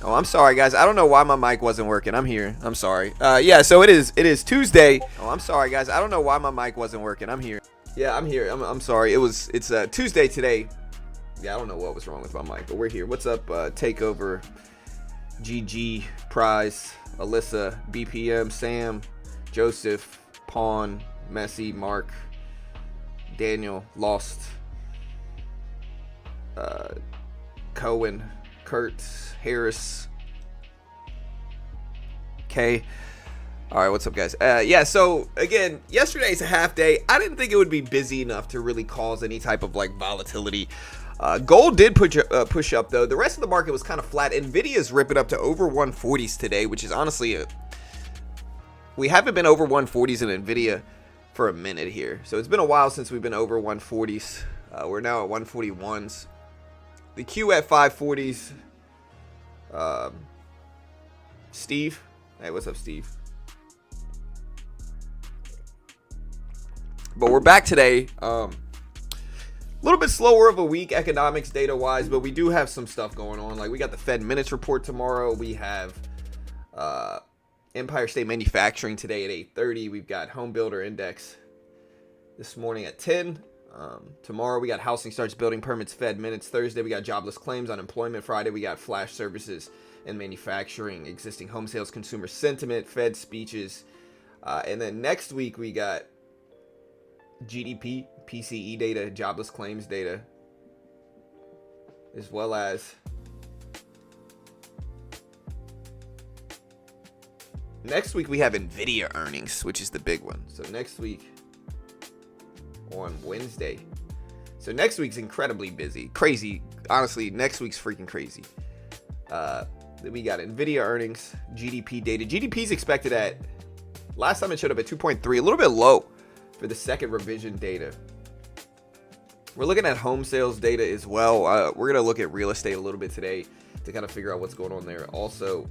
Oh, I'm sorry, guys. I don't know why my mic wasn't working. I'm here. I'm sorry. Yeah, so it is Tuesday. Oh, I'm sorry, guys. I don't know why my mic wasn't working. I'm here. Yeah, I'm here. I'm sorry. It's Tuesday today. Yeah, I don't know what was wrong with my mic, but we're here. What's up, Takeover, GG, Prize, Alyssa, BPM, Sam, Joseph, Pawn, Messi, Mark, Daniel, Lost, Cohen, Kurt, Harris, K. All right, what's up, guys? Yeah, so again, yesterday's a half day. I didn't think it would be busy enough to really cause any type of like volatility. Gold did push up though. The rest of the market was kind of flat. Nvidia's ripping up to over 140s today, which is honestly we haven't been over 140s in Nvidia for a minute here. So it's been a while since we've been over 140s. We're now at 141s. The Q at 540s. Steve, hey, what's up, Steve? But we're back today. A little bit slower of a week economics data wise, but we do have some stuff going on. Like we got the Fed minutes report tomorrow. We have Empire State Manufacturing today at 8:30. We've got Home Builder Index this morning at 10. Tomorrow we got housing starts, building permits, Fed minutes. Thursday we got jobless claims, unemployment. Friday we got flash services and manufacturing, existing home sales, consumer sentiment, Fed speeches. And then next week we got GDP, PCE data, jobless claims data, as well as next week we have Nvidia earnings, which is the big one. So next week on Wednesday. So next week's incredibly busy. Crazy. Honestly, next week's freaking crazy. We got Nvidia earnings, GDP data. GDP's expected at, last time it showed up at 2.3, a little bit low for the second revision data. We're looking at home sales data as well. We're going to look at real estate a little bit today to kind of figure out what's going on there. Also,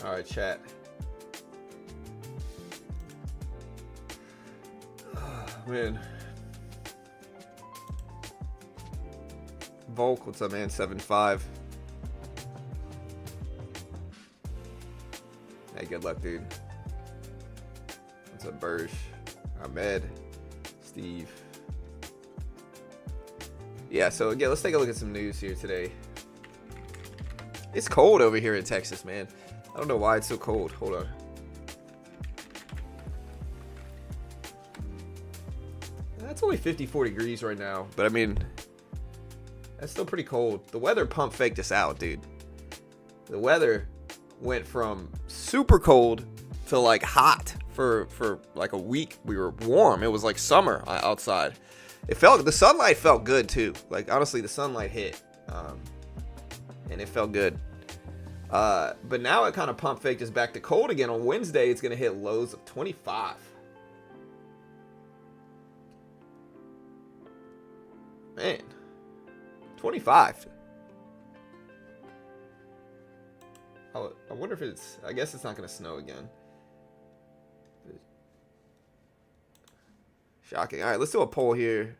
all right, chat. Oh, man. Volk, what's up, man? 7.5. Hey, good luck, dude. What's up, Burge? Ahmed, Steve. Yeah, so again, let's take a look at some news here today. It's cold over here in Texas, man. I don't know why it's so cold. Hold on. That's only 54 degrees right now. But I mean, that's still pretty cold. The weather pump faked us out, dude. The weather went from super cold to like hot for like a week. We were warm. It was like summer outside. The sunlight felt good too. Like honestly, the sunlight hit. And it felt good. But now it kind of pump faked us back to cold again. On Wednesday, it's going to hit lows of 25. Man, 25. I wonder if it's, I guess it's not going to snow again. Shocking. All right, let's do a poll here.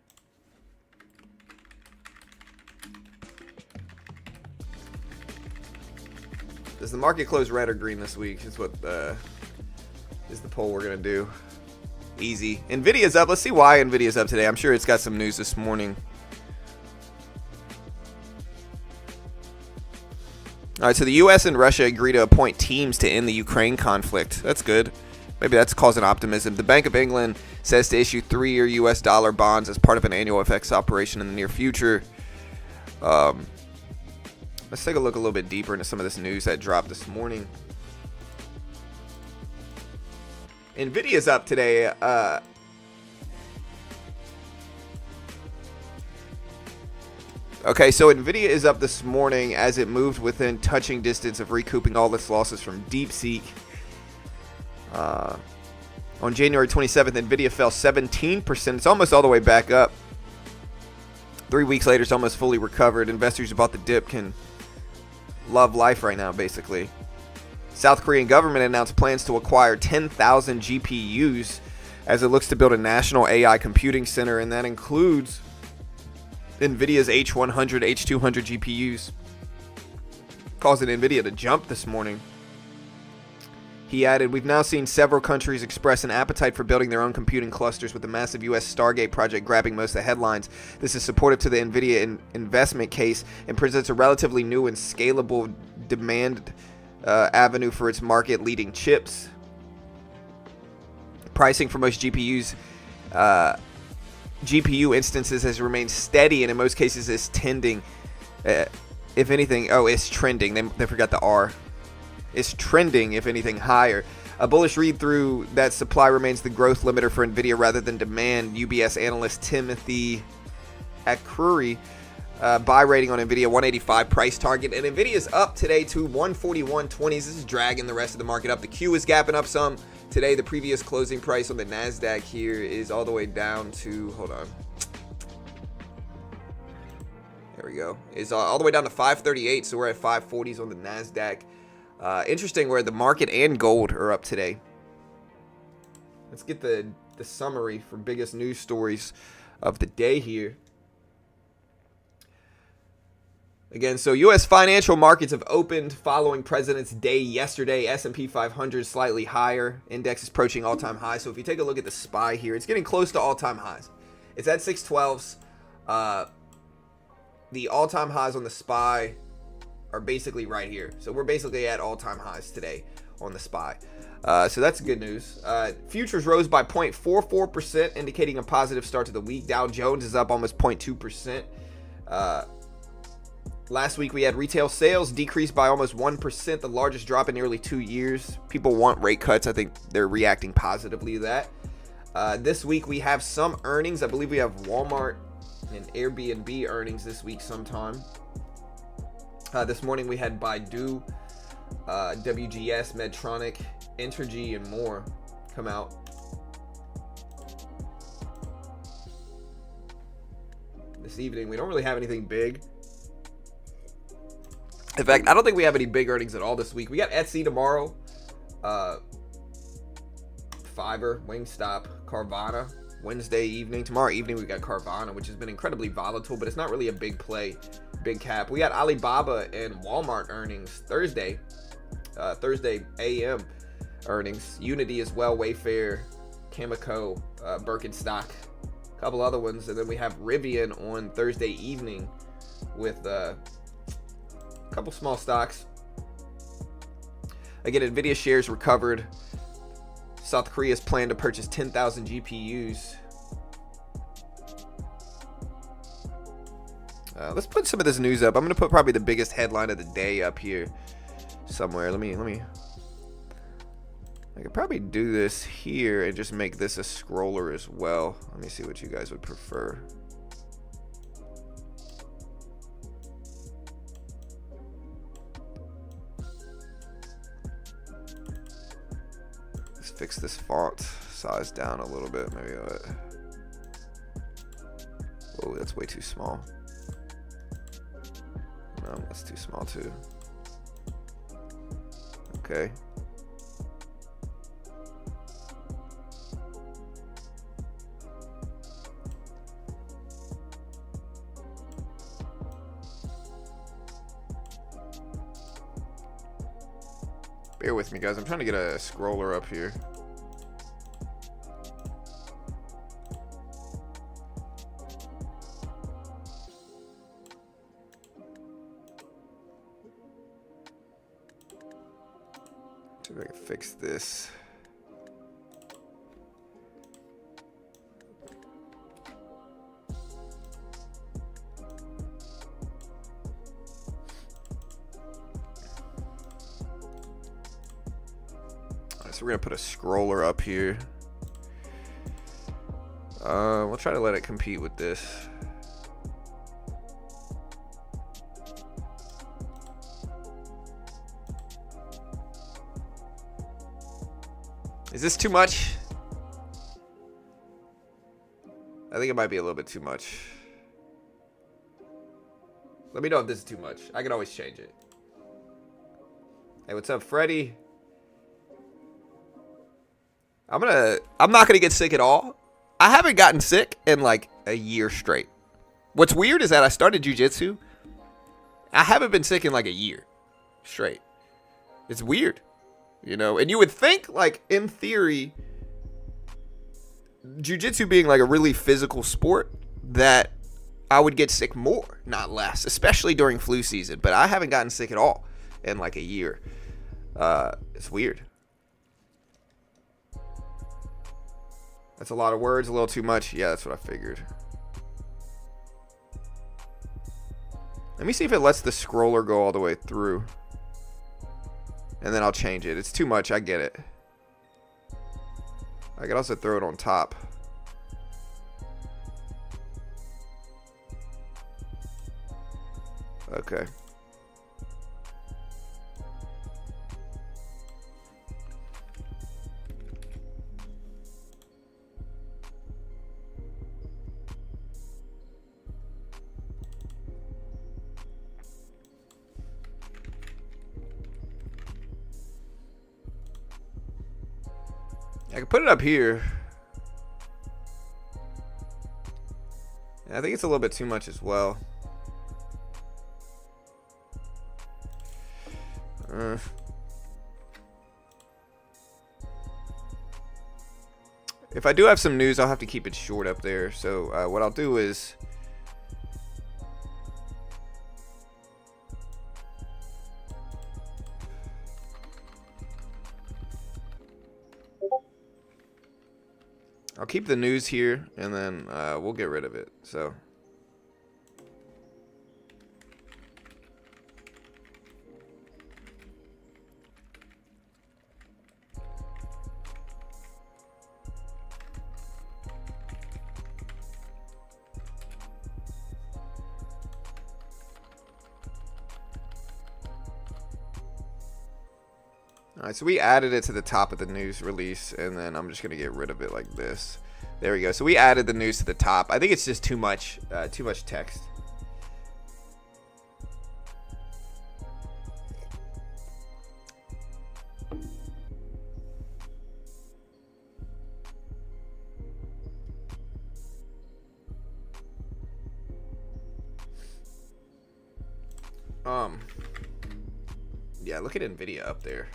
Does the market close red or green this week? Is what is the poll we're gonna do. Easy. Nvidia's up. Let's see why Nvidia's up today. I'm sure it's got some news this morning. All right, so the U.S. and Russia agree to appoint teams to end the Ukraine conflict. That's good. Maybe that's causing optimism. The Bank of England says to issue 3-year U.S. dollar bonds as part of an annual FX operation in the near future. Let's take a look a little bit deeper into some of this news that dropped this morning. Nvidia's up today. Okay, so Nvidia is up this morning as it moved within touching distance of recouping all its losses from DeepSeek. On January 27th, Nvidia fell 17%. It's almost all the way back up. 3 weeks later, it's almost fully recovered. Investors who bought the dip can love life right now, basically. South Korean government announced plans to acquire 10,000 GPUs as it looks to build a national AI computing center, and that includes Nvidia's H100, H200 GPUs, causing Nvidia to jump this morning. He added, "We've now seen several countries express an appetite for building their own computing clusters, with the massive U.S. Stargate project grabbing most of the headlines. This is supportive to the Nvidia investment case and presents a relatively new and scalable demand avenue for its market-leading chips. Pricing for most GPU instances has remained steady and in most cases is tending, if anything, it's trending. They forgot the R. Is trending, if anything, higher. A bullish read through that supply remains the growth limiter for Nvidia rather than demand." UBS analyst Timothy Akruri, buy rating on Nvidia 185 price target, and Nvidia is up today to 141.20. This is dragging the rest of the market up. The Q is gapping up some today. The previous closing price on the Nasdaq here is all the way down to, hold on, there we go, is all the way down to 538. So we're at 540s on the Nasdaq. Interesting where the market and gold are up today. Let's get the summary for biggest news stories of the day here. Again, so U.S. financial markets have opened following President's Day yesterday. S&P 500 slightly higher. Index is approaching all-time highs. So if you take a look at the SPY here, it's getting close to all-time highs. It's at 612s. The all-time highs on the SPY are basically right here. So we're basically at all-time highs today on the SPY. So that's good news. Futures rose by 0.44%, indicating a positive start to the week. Dow Jones is up almost 0.2%. Last week we had retail sales decreased by almost 1%, the largest drop in nearly 2 years. People want rate cuts. I think they're reacting positively to that. This week we have some earnings. I believe we have Walmart and Airbnb earnings this week sometime. This morning we had Baidu, WGS, Medtronic, Entergy, and more come out. This evening we don't really have anything big. In fact, I don't think we have any big earnings at all this week. We got Etsy tomorrow, Fiverr, Wingstop, Carvana. Wednesday evening. Tomorrow evening we got Carvana, which has been incredibly volatile, but it's not really a big play, big cap. We got Alibaba and Walmart earnings Thursday AM earnings. Unity as well, Wayfair, Cameco, Birkenstock, a couple other ones, and then we have Rivian on Thursday evening with a couple small stocks. Again, Nvidia shares recovered. South Korea's plan to purchase 10,000 GPUs. Let's put some of this news up. I'm going to put probably the biggest headline of the day up here somewhere. Let me. I could probably do this here and just make this a scroller as well. Let me see what you guys would prefer. Fix this font size down a little bit, maybe. Oh, that's way too small. No, that's too small too. Okay. Bear with me, guys. I'm trying to get a scroller up here. See if I can fix this. So we're gonna put a scroller up here. We'll try to let it compete with this. Is this too much? I think it might be a little bit too much. Let me know if this is too much. I can always change it. Hey, what's up, Freddie? I'm not gonna get sick at all. I haven't gotten sick in like a year straight. What's weird is that I started jiu-jitsu. I haven't been sick in like a year straight. It's weird, you know. And you would think, like, in theory, jiu-jitsu being like a really physical sport, that I would get sick more, not less, especially during flu season. But I haven't gotten sick at all in like a year. It's weird. That's a lot of words, a little too much. Yeah, that's what I figured. Let me see if it lets the scroller go all the way through. And then I'll change it. It's too much, I get it. I could also throw it on top. Okay. I can put it up here. I think it's a little bit too much as well. If I do have some news, I'll have to keep it short up there. So what I'll do is I'll keep the news here, and then we'll get rid of it. So all right, so we added it to the top of the news release, and then I'm just gonna get rid of it like this. There we go. So we added the news to the top. I think it's just too much text. Yeah, look at Nvidia up there.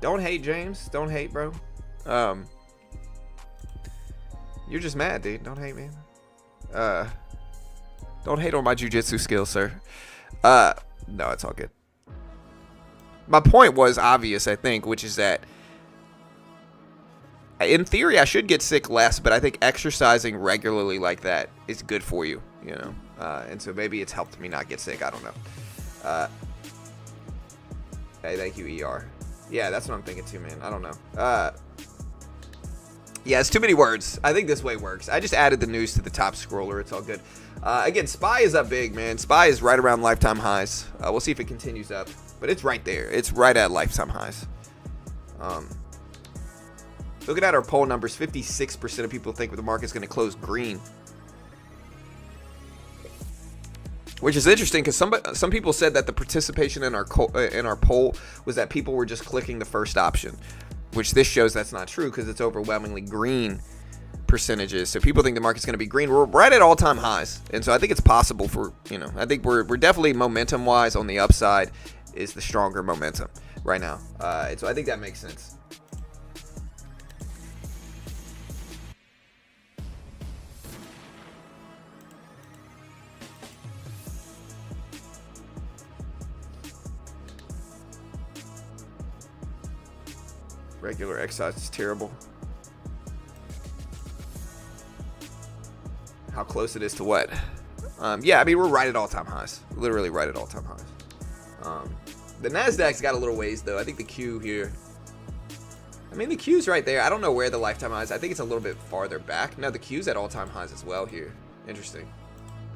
Don't hate, James. Don't hate, bro. You're just mad, dude. Don't hate, man. Don't hate on my jiu-jitsu skills, sir. No, it's all good. My point was obvious, I think, which is that in theory I should get sick less, but I think exercising regularly like that is good for you, you know. And so maybe it's helped me not get sick. I don't know. Hey, thank you, ER. Yeah, that's what I'm thinking too, man. I don't know. Yeah, it's too many words. I think this way works. I just added the news to the top scroller. It's all good. Again, SPY is up big, man. SPY is right around lifetime highs. We'll see if it continues up. But it's right there. It's right at lifetime highs. Looking at our poll numbers, 56% of people think the market's going to close green. Which is interesting because some people said that the participation in our poll was that people were just clicking the first option, which this shows that's not true because it's overwhelmingly green percentages. So people think the market's going to be green. We're right at all-time highs, and so I think it's possible for, you know, I think we're definitely momentum-wise on the upside is the stronger momentum right now. And so I think that makes sense. Regular exercise is terrible. How close it is to what? Yeah, I mean, we're right at all-time highs. Literally right at all-time highs. The Nasdaq's got a little ways, though. I think the Q here. I mean, the Q's right there. I don't know where the lifetime high is. I think it's a little bit farther back. No, the Q's at all-time highs as well here. Interesting.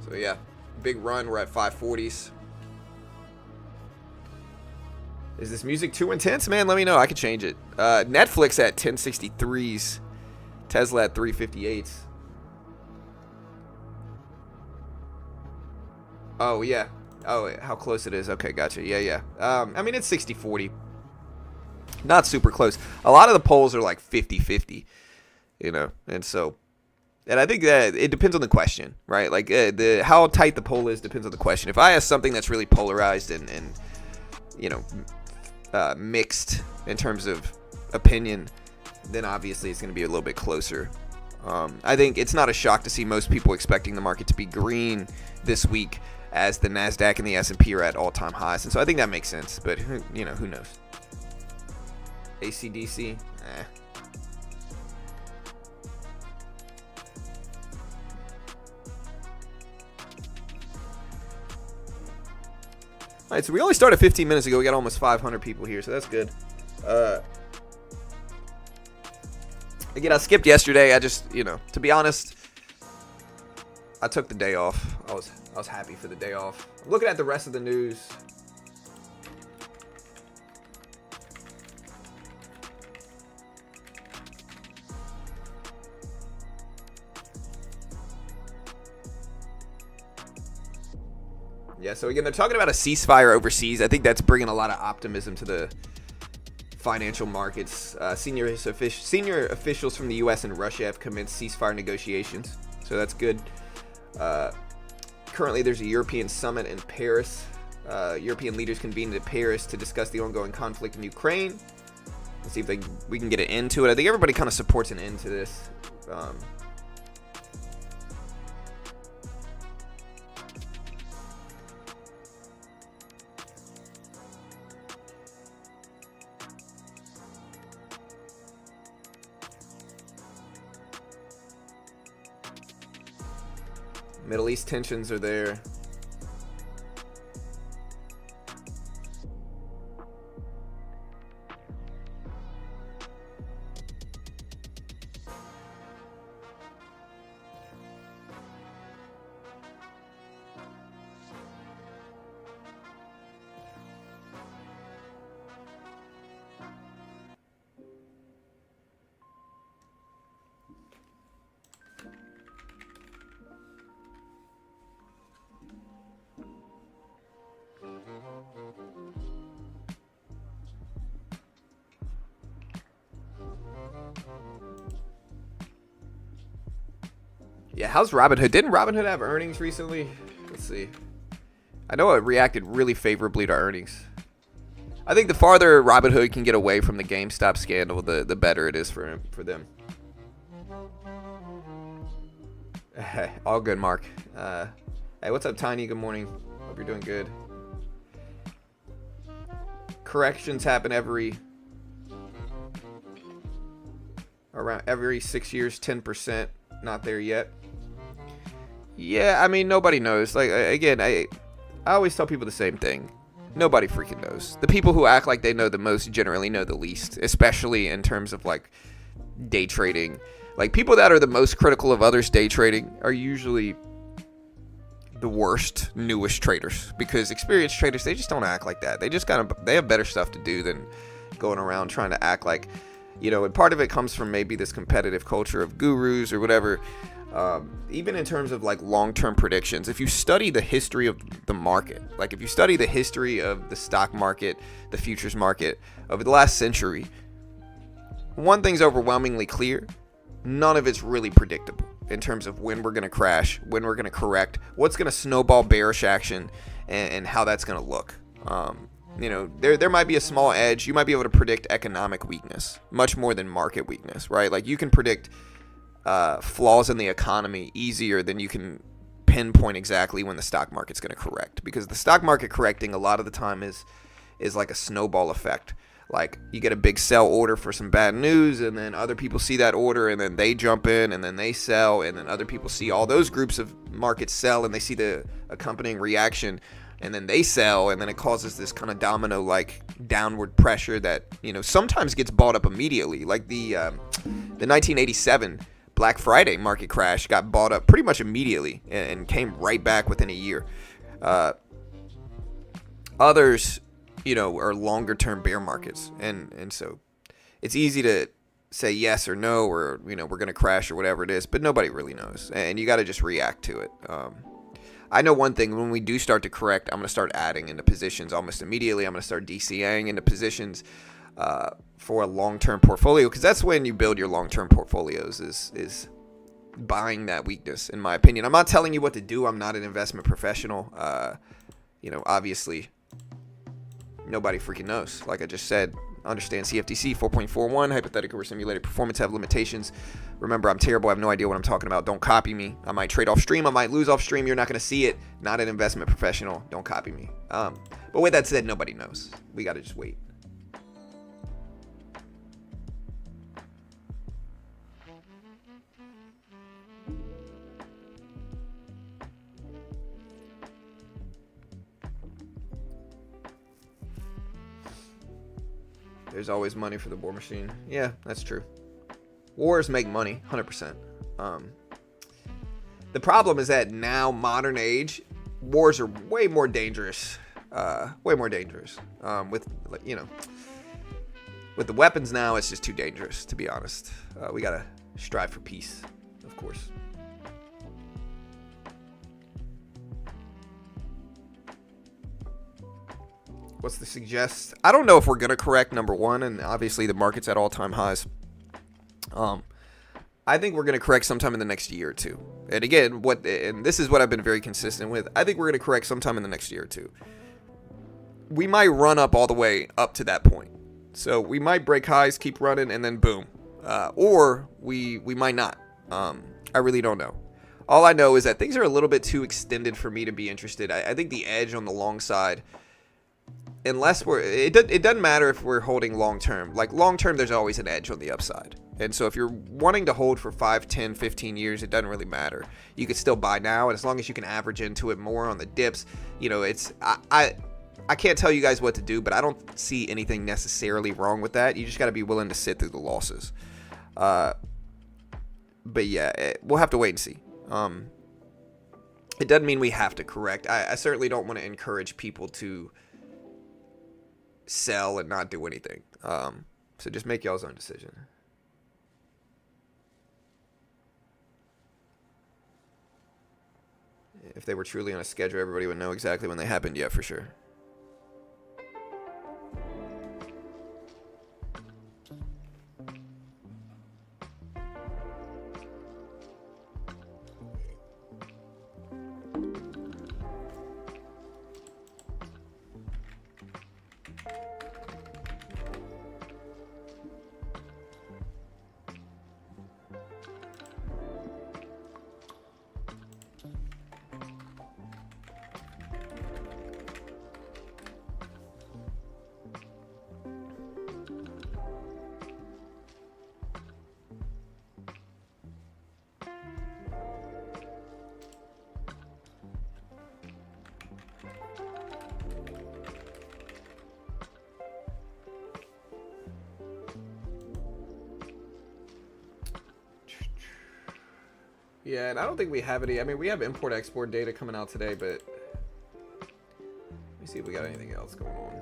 So, yeah. Big run. We're at 540s. Is this music too intense? Man, let me know. I could change it. Netflix at 1063s. Tesla at 358s. Oh, yeah. Oh, how close it is. Okay, gotcha. Yeah. I mean, it's 60-40. Not super close. A lot of the polls are like 50-50, you know, and I think that it depends on the question, right? Like how tight the poll is depends on the question. If I ask something that's really polarized and you know, mixed in terms of opinion, then obviously it's going to be a little bit closer. I think it's not a shock to see most people expecting the market to be green this week, as the Nasdaq and the S&P are at all-time highs, and so I think that makes sense. But you know, who knows? ACDC, All right, so we only started 15 minutes ago. We got almost 500 people here, so that's good. Again, I skipped yesterday. I just, you know, to be honest, I took the day off. I was happy for the day off. I'm looking at the rest of the news. Yeah, so again, they're talking about a ceasefire overseas. I think that's bringing a lot of optimism to the financial markets. Senior officials from the U.S. and Russia have commenced ceasefire negotiations, so that's good. Currently, there's a European summit in Paris. European leaders convened at Paris to discuss the ongoing conflict in Ukraine. Let's see if we can get an end to it. I think everybody kind of supports an end to this. Middle East tensions are there. Yeah, how's Robinhood? Didn't Robinhood have earnings recently? Let's see. I know it reacted really favorably to earnings. I think the farther Robinhood can get away from the GameStop scandal, the better it is for them. All good, Mark. Hey, what's up, Tiny? Good morning. Hope you're doing good. Corrections happen every 6 years, 10%. Not there yet. Yeah, I mean, nobody knows. Like, again, I always tell people the same thing. Nobody freaking knows. The people who act like they know the most generally know the least, especially in terms of, like, day trading. Like, people that are the most critical of others day trading are usually the worst, newest traders, because experienced traders, they just don't act like that. They have better stuff to do than going around trying to act like, you know, and part of it comes from maybe this competitive culture of gurus or whatever. Even in terms of like long-term predictions, if you study the history of the market, like if you study the history of the stock market, the futures market over the last century, one thing's overwhelmingly clear: none of it's really predictable in terms of when we're going to crash, when we're going to correct, what's going to snowball bearish action, and how that's going to look. You know, there might be a small edge. You might be able to predict economic weakness much more than market weakness, right? Like you can predict flaws in the economy easier than you can pinpoint exactly when the stock market's going to correct, because the stock market correcting a lot of the time is like a snowball effect. Like, you get a big sell order for some bad news, and then other people see that order, and then they jump in, and then they sell, and then other people see all those groups of markets sell, and they see the accompanying reaction, and then they sell, and then it causes this kind of domino-like downward pressure that, you know, sometimes gets bought up immediately. Like the 1987 Black Friday market crash got bought up pretty much immediately and came right back within a year. Others, you know, are longer term bear markets, and so it's easy to say yes or no, or, you know, we're going to crash or whatever it is, but nobody really knows, and you got to just react to it. I know one thing: when we do start to correct, I'm going to start adding into positions almost immediately. I'm going to start DCAing into positions for a long-term portfolio, because that's when you build your long-term portfolios, is buying that weakness, in my opinion. I'm not telling you what to do. I'm not an investment professional. You know, obviously, nobody freaking knows. Like I just said, understand CFTC 4.41, hypothetical or simulated performance have limitations. Remember, I'm terrible. I have no idea what I'm talking about. Don't copy me. I might trade off stream. I might lose off stream. You're not going to see it. Not an investment professional. Don't copy me. But with that said, nobody knows. We got to just wait. There's always money for the war machine. Yeah, that's true. Wars make money, 100%. The problem is that now, modern age, wars are way more dangerous. With, you know, with the weapons now, it's just too dangerous, to be honest. We gotta strive for peace, of course. What's the suggest? I don't know if we're going to correct, number one, and obviously the market's at all-time highs. I think we're going to correct sometime in the next year or two. And again, and this is what I've been very consistent with. I think we're going to correct sometime in the next year or two. We might run up all the way up to that point. So we might break highs, keep running, and then boom. Or we might not. I really don't know. All I know is that things are a little bit too extended for me to be interested. I think the edge on the long side, unless it doesn't matter if we're holding long term. Like, long term, there's always an edge on the upside. And so if you're wanting to hold for 5, 10, 15 years, it doesn't really matter. You could still buy now, and as long as you can average into it more on the dips, you know, it's I can't tell you guys what to do, but I don't see anything necessarily wrong with that. You just got to be willing to sit through the losses. But yeah, we'll have to wait and see. It doesn't mean we have to correct. I certainly don't want to encourage people to sell and not do anything. So just make y'all's own decision. If they were truly on a schedule, everybody would know exactly when they happened. Yeah, for sure. Yeah, and I don't think we have any. I mean, we have import-export data coming out today, but let me see if we got anything else going on.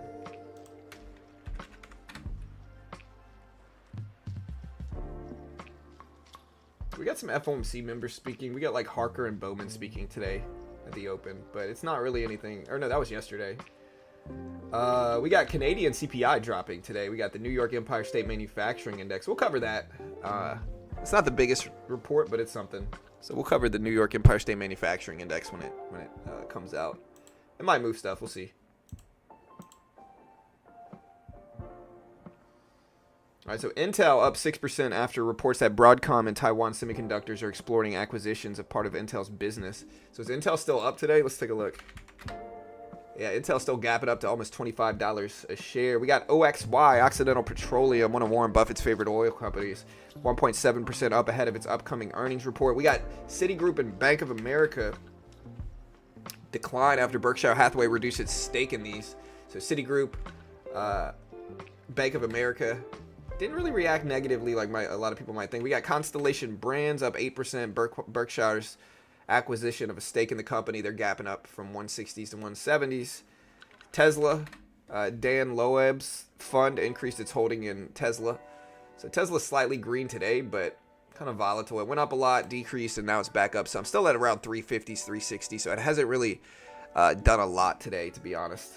We got some FOMC members speaking. We got like Harker and Bowman speaking today at the open, but it's not really anything. Or no, that was yesterday. We got Canadian CPI dropping today. We got the New York Empire State Manufacturing Index. We'll cover that. It's not the biggest report, but it's something. So we'll cover the New York Empire State Manufacturing Index when it comes out. It might move stuff. We'll see. All right, so Intel up 6% after reports that Broadcom and Taiwan Semiconductors are exploring acquisitions of part of Intel's business. So is Intel still up today? Let's take a look. Yeah, Intel's still gapping up to almost $25 a share. We got OXY, Occidental Petroleum, one of Warren Buffett's favorite oil companies, 1.7% up ahead of its upcoming earnings report. We got Citigroup and Bank of America decline after Berkshire Hathaway reduced its stake in these. So Citigroup, Bank of America didn't really react negatively like a lot of people might think. We got Constellation Brands up 8%. Berkshire's acquisition of a stake in the company, they're gapping up from 160s to 170s. Tesla, Dan Loeb's fund increased its holding in Tesla. So Tesla's slightly green today, but kind of volatile. It went up a lot, decreased, and now it's back up. So I'm still at around 350s, 360s. So it hasn't really done a lot today, to be honest.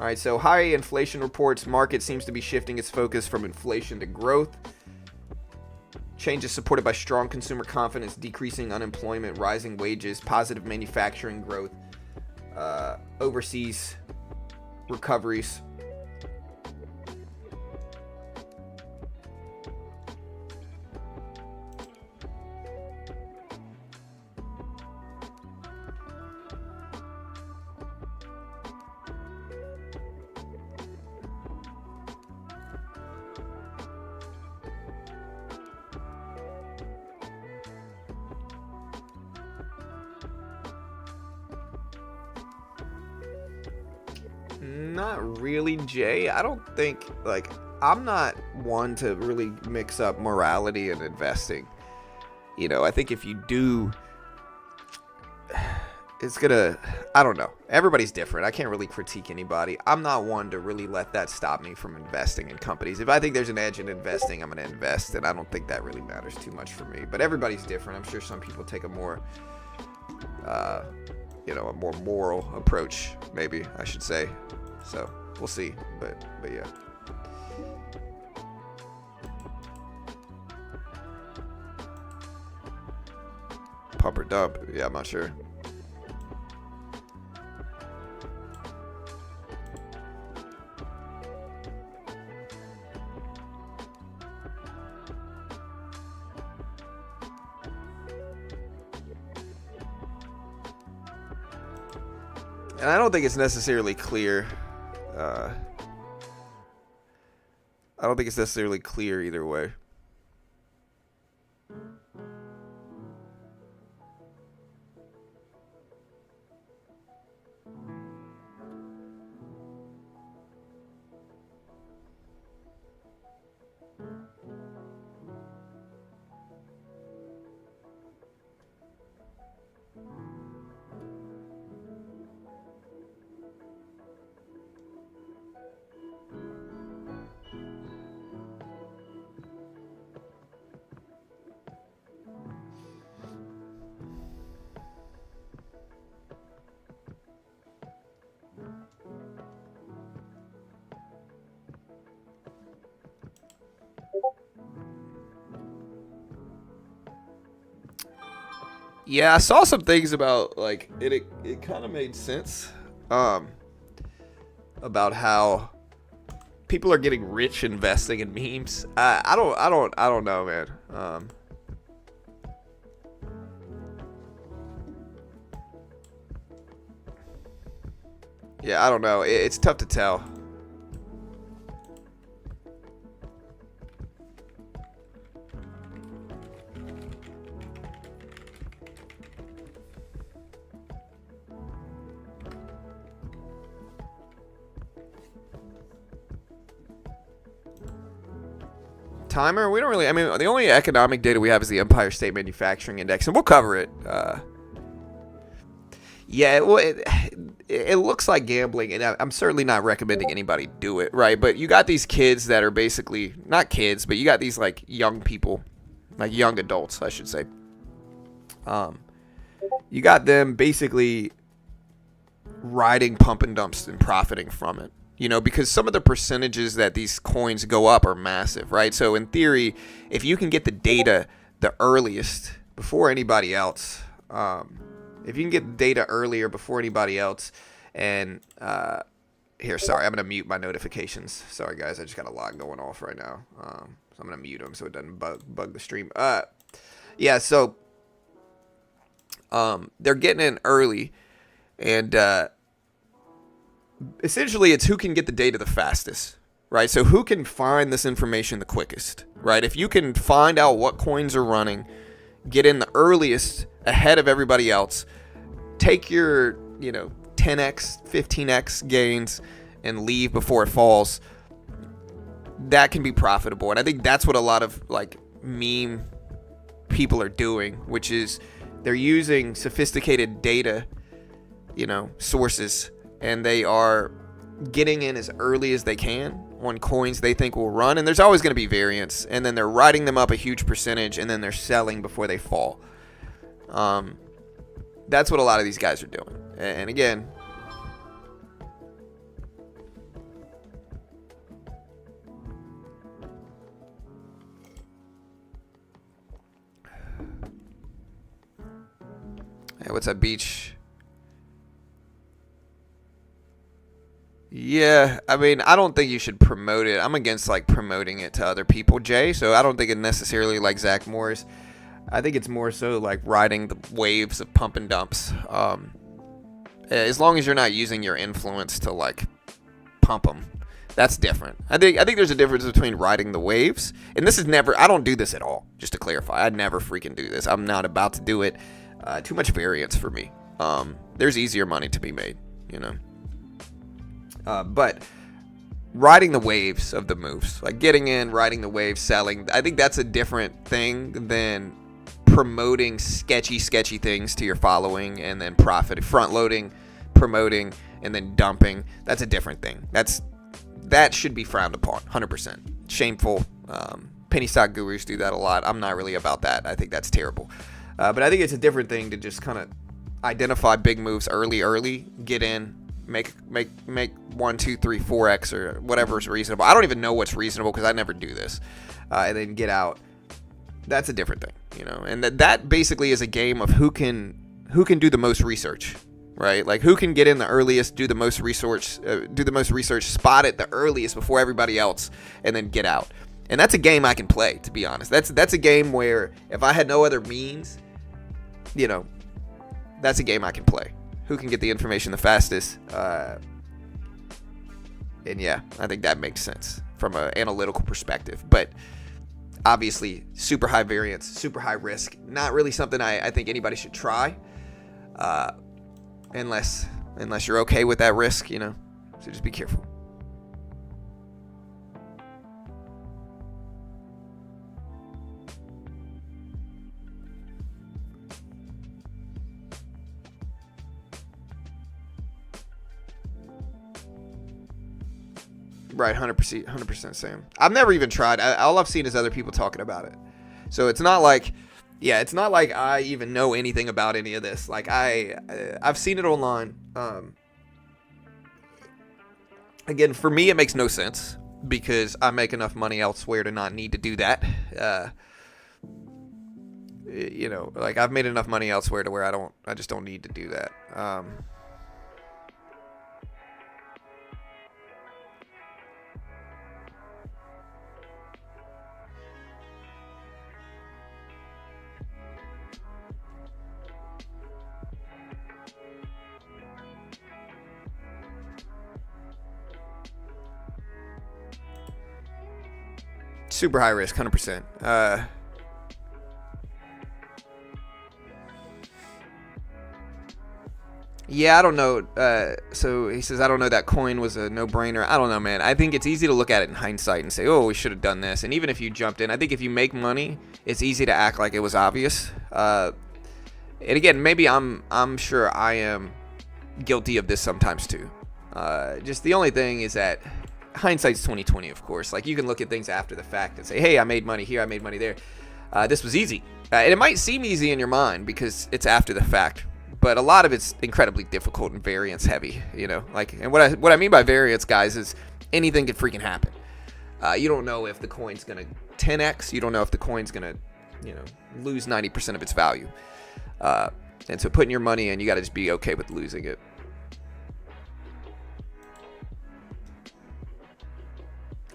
All right, so high inflation reports. Market seems to be shifting its focus from inflation to growth. Change is supported by strong consumer confidence, decreasing unemployment, rising wages, positive manufacturing growth, overseas recoveries. Not really, Jay. I don't think, like, I'm not one to really mix up morality and investing. You know, I think if you do, it's gonna, I don't know. Everybody's different. I can't really critique anybody. I'm not one to really let that stop me from investing in companies. If I think there's an edge in investing, I'm gonna invest, and I don't think that really matters too much for me. But everybody's different. I'm sure some people take a more, you know, a more moral approach, maybe I should say. So we'll see, but yeah. Pump or dump? Yeah, I'm not sure. And I don't think it's necessarily clear. I don't think it's necessarily clear either way. Yeah, I saw some things about, like, it kind of made sense about how people are getting rich investing in memes. I don't know, man. Yeah, I don't know. It's tough to tell. Timer? We don't really, I mean, the only economic data we have is the Empire State Manufacturing Index, and we'll cover it. Yeah, well, it looks like gambling, and I'm certainly not recommending anybody do it, right? But you got these kids that are basically, not kids, but you got these, like, young people, like young adults, I should say. You got them basically riding pump and dumps and profiting from it. You know, because some of the percentages that these coins go up are massive, right? So in theory, if you can get the data the earliest before anybody else, if you can get the data earlier before anybody else, and here, sorry, I'm going to mute my notifications. Sorry, guys, I just got a lot going off right now. So I'm going to mute them so it doesn't bug the stream. Yeah, so They're getting in early, and essentially it's who can get the data the fastest, right? So who can find this information the quickest, right? If you can find out what coins are running, get in the earliest ahead of everybody else, take your 10x 15x gains and leave before it falls, that can be profitable. And I think that's what a lot of like meme people are doing, which is they're using sophisticated data sources, and they are getting in as early as they can on coins they think will run. And there's always going to be variance, and then they're riding them up a huge percentage, and then they're selling before they fall. That's what a lot of these guys are doing. And again, hey, what's up, Beach? Yeah, I mean, I don't think you should promote it. I'm against like promoting it to other people, Jay. So I don't think it necessarily like Zach Morris. I think it's more so like riding the waves of pump and dumps. As long as you're not using your influence to like pump them, that's different. I think there's a difference between riding the waves, and this is never. I don't do this at all. Just to clarify, I'd never freaking do this. I'm not about to do it. Too much variance for me. There's easier money to be made, But riding the waves of the moves, like getting in, riding the waves, selling, I think that's a different thing than promoting sketchy things to your following and then front loading, promoting, and then dumping. That's a different thing. That should be frowned upon, 100%. Shameful. Penny stock gurus do that a lot. I'm not really about that. I think that's terrible. But I think it's a different thing to just kind of identify big moves early, get in, make 1, 2, 3, 4x or whatever is reasonable. I don't even know what's reasonable because I never do this, and then get out. That's a different thing, And that basically is a game of who can do the most research, right? Like who can get in the earliest, do the most research, spot it the earliest before everybody else, and then get out. And that's a game I can play, to be honest. That's a game where if I had no other means, that's a game I can play. Who can get the information the fastest? And yeah, I think that makes sense from an analytical perspective. But obviously, super high variance, super high risk. Not really something I think anybody should try, unless you're okay with that risk, So just be careful. Right, 100% Sam. I've never even tried. All I've seen is other people talking about it. So it's not like I even know anything about any of this. Like I've seen it online. Again, for me, it makes no sense because I make enough money elsewhere to not need to do that. Like I've made enough money elsewhere to where I just don't need to do that. Super high risk, 100%. Yeah, I don't know. So he says, I don't know, that coin was a no-brainer. I don't know, man. I think it's easy to look at it in hindsight and say, oh, we should have done this. And even if you jumped in, I think if you make money, it's easy to act like it was obvious. And again, maybe I'm sure I am guilty of this sometimes too. Just the only thing is that hindsight's 20/20, of course. Like you can look at things after the fact and say, hey, I made money here, I made money there. This was easy. And it might seem easy in your mind because it's after the fact. But a lot of it's incredibly difficult and variance heavy, Like, and what I mean by variance, guys, is anything can freaking happen. You don't know if the coin's gonna 10x. You don't know if the coin's gonna, lose 90% of its value. And so putting your money in, you got to just be okay with losing it.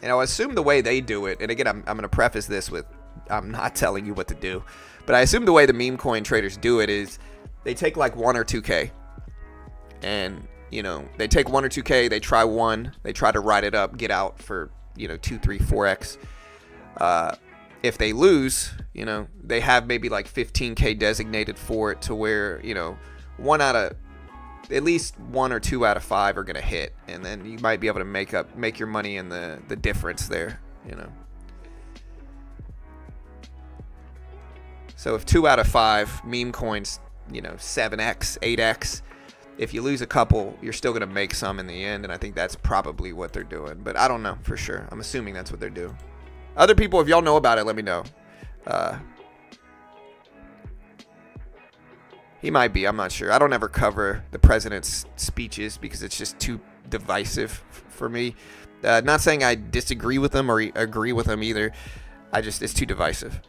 And I assume the way they do it, and again, I'm going to preface this with, I'm not telling you what to do, but I assume the way the meme coin traders do it is they take like 1 or 2K, and you know, they take 1 or 2K, they try one, they try to ride it up, get out for, you know, 2, 3, 4x. If they lose, you know, they have maybe like 15K designated for it, to where, you know, at least 1 or 2 out of 5 are gonna hit, and then you might be able to make your money in the difference there, you know. So if 2 out of 5 meme coins, you know, 7x, 8x, if you lose a couple, you're still gonna make some in the end, and I think that's probably what they're doing, but I don't know for sure. I'm assuming that's what they're doing. Other people, if y'all know about it, let me know. He might be. I'm not sure. I don't ever cover the president's speeches because it's just too divisive for me. Not saying I disagree with them or agree with them either. It's too divisive.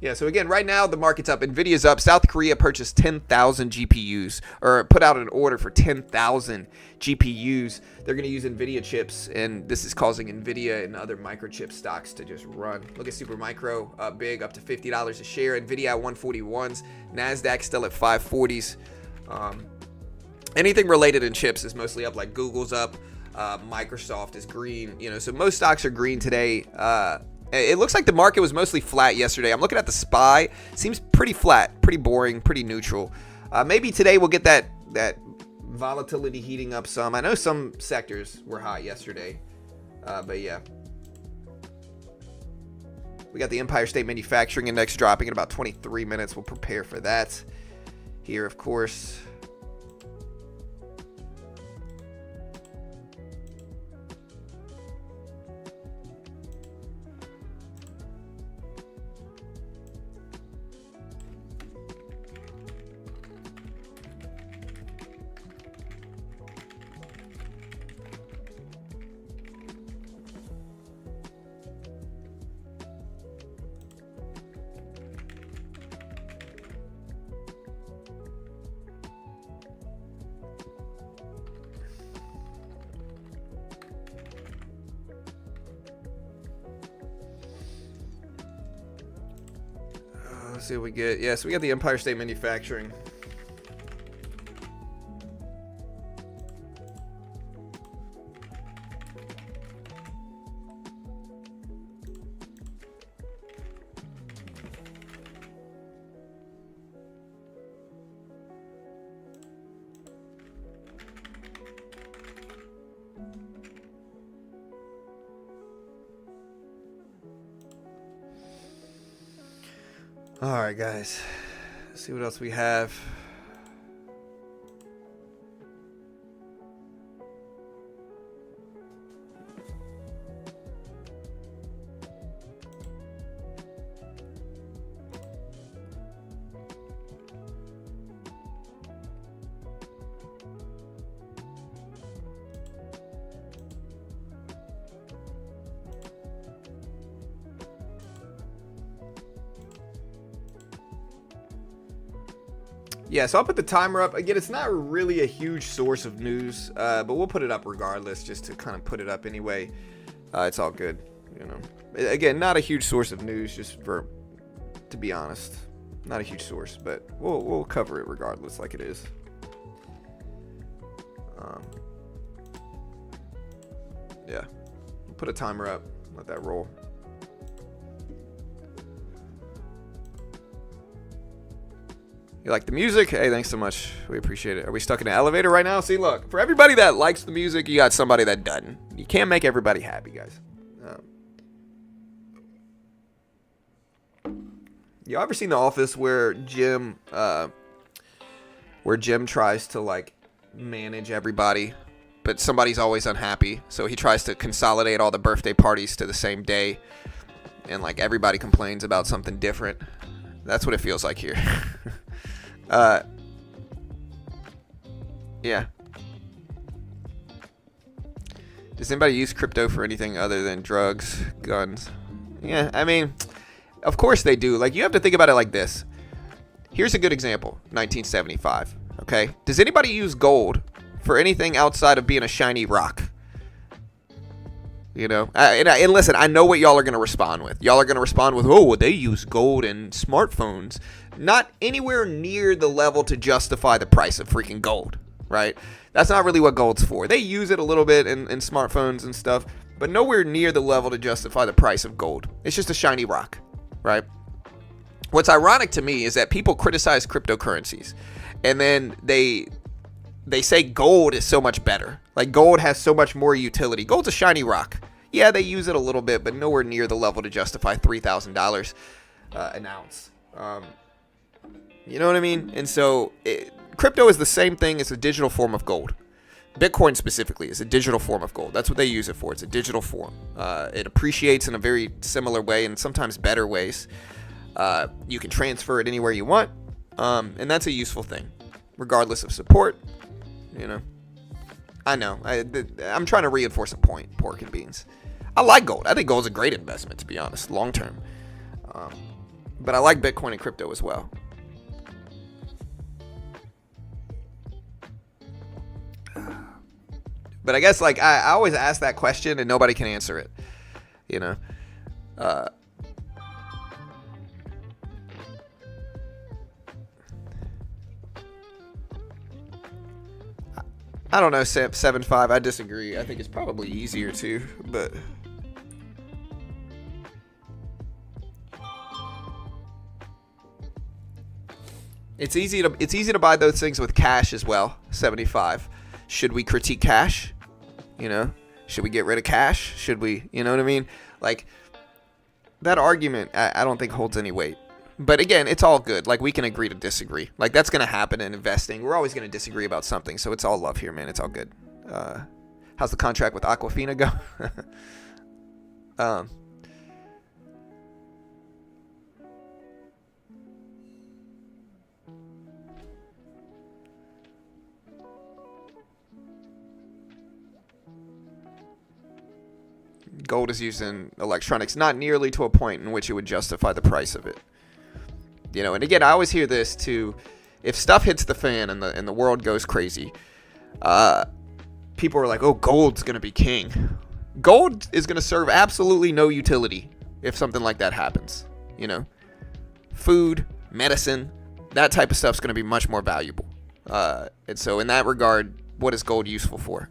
Yeah, so again, right now the market's up. Nvidia's up. South Korea purchased 10,000 GPUs, or put out an order for 10,000 GPUs. They're going to use Nvidia chips, and this is causing Nvidia and other microchip stocks to just run. Look at Supermicro up big, up to $50 a share. Nvidia at 141s. Nasdaq still at 540s. Anything related in chips is mostly up, like Google's up. Microsoft is green. You know, so most stocks are green today. It looks like the market was mostly flat yesterday. I'm looking at the SPY. Seems pretty flat, pretty boring, pretty neutral. Maybe today we'll get that volatility heating up some. I know some sectors were hot yesterday, but yeah. We got the Empire State Manufacturing Index dropping in about 23 minutes. We'll prepare for that here, of course. Let's see what we get. Yeah, so we got the Empire State Manufacturing. All right, guys. Let's see what else we have. Yeah, so I'll put the timer up. Again, it's not really a huge source of news, but we'll put it up regardless, just to kind of put it up anyway. It's all good, you know. Again, not a huge source of news, just to be honest, not a huge source, but we'll cover it regardless, like it is. Yeah, put a timer up, let that roll. You like the music? Hey, thanks so much. We appreciate it. Are we stuck in an elevator right now? See, look, for everybody that likes the music, you got somebody that doesn't. You can't make everybody happy, guys. You ever seen The Office where Jim tries to like manage everybody, but somebody's always unhappy, so he tries to consolidate all the birthday parties to the same day, and like everybody complains about something different. That's what it feels like here. Yeah. Does anybody use crypto for anything other than drugs, guns? Yeah, I mean, of course they do. Like, you have to think about it like this. Here's a good example. 1975, okay? Does anybody use gold for anything outside of being a shiny rock? You know, and listen, I know what y'all are going to respond with. Y'all are going to respond with, oh, well, they use gold and smartphones. Not anywhere near the level to justify the price of freaking gold, right? That's not really what gold's for. They use it a little bit in smartphones and stuff, but nowhere near the level to justify the price of gold. It's just a shiny rock, right? What's ironic to me is that people criticize cryptocurrencies, and then they say gold is so much better. Like, gold has so much more utility. Gold's a shiny rock. Yeah, they use it a little bit, but nowhere near the level to justify $3,000 an ounce. You know what I mean? And so crypto is the same thing as a digital form of gold. Bitcoin specifically is a digital form of gold. That's what they use it for. It's a digital form. It appreciates in a very similar way and sometimes better ways. You can transfer it anywhere you want. And that's a useful thing, regardless of support. You know, I know. I'm trying to reinforce a point, pork and beans. I like gold. I think gold's a great investment, to be honest, long term. But I like Bitcoin and crypto as well. But I guess, like, I always ask that question and nobody can answer it. You know? I don't know, 7.5. I disagree. I think it's probably easier to, but it's easy to buy those things with cash as well. 75. Should we critique cash? You know, should we get rid of cash? Should we, you know what I mean? Like, that argument, I don't think holds any weight. But again, it's all good. Like, we can agree to disagree. Like, that's going to happen in investing. We're always going to disagree about something. So it's all love here, man. It's all good. How's the contract with Aquafina go? Gold is used in electronics, not nearly to a point in which it would justify the price of it. You know, and again, I always hear this too. If stuff hits the fan and the world goes crazy, people are like, "Oh, gold's gonna be king." Gold is gonna serve absolutely no utility if something like that happens. You know, food, medicine, that type of stuff's gonna be much more valuable. And so, in that regard, what is gold useful for?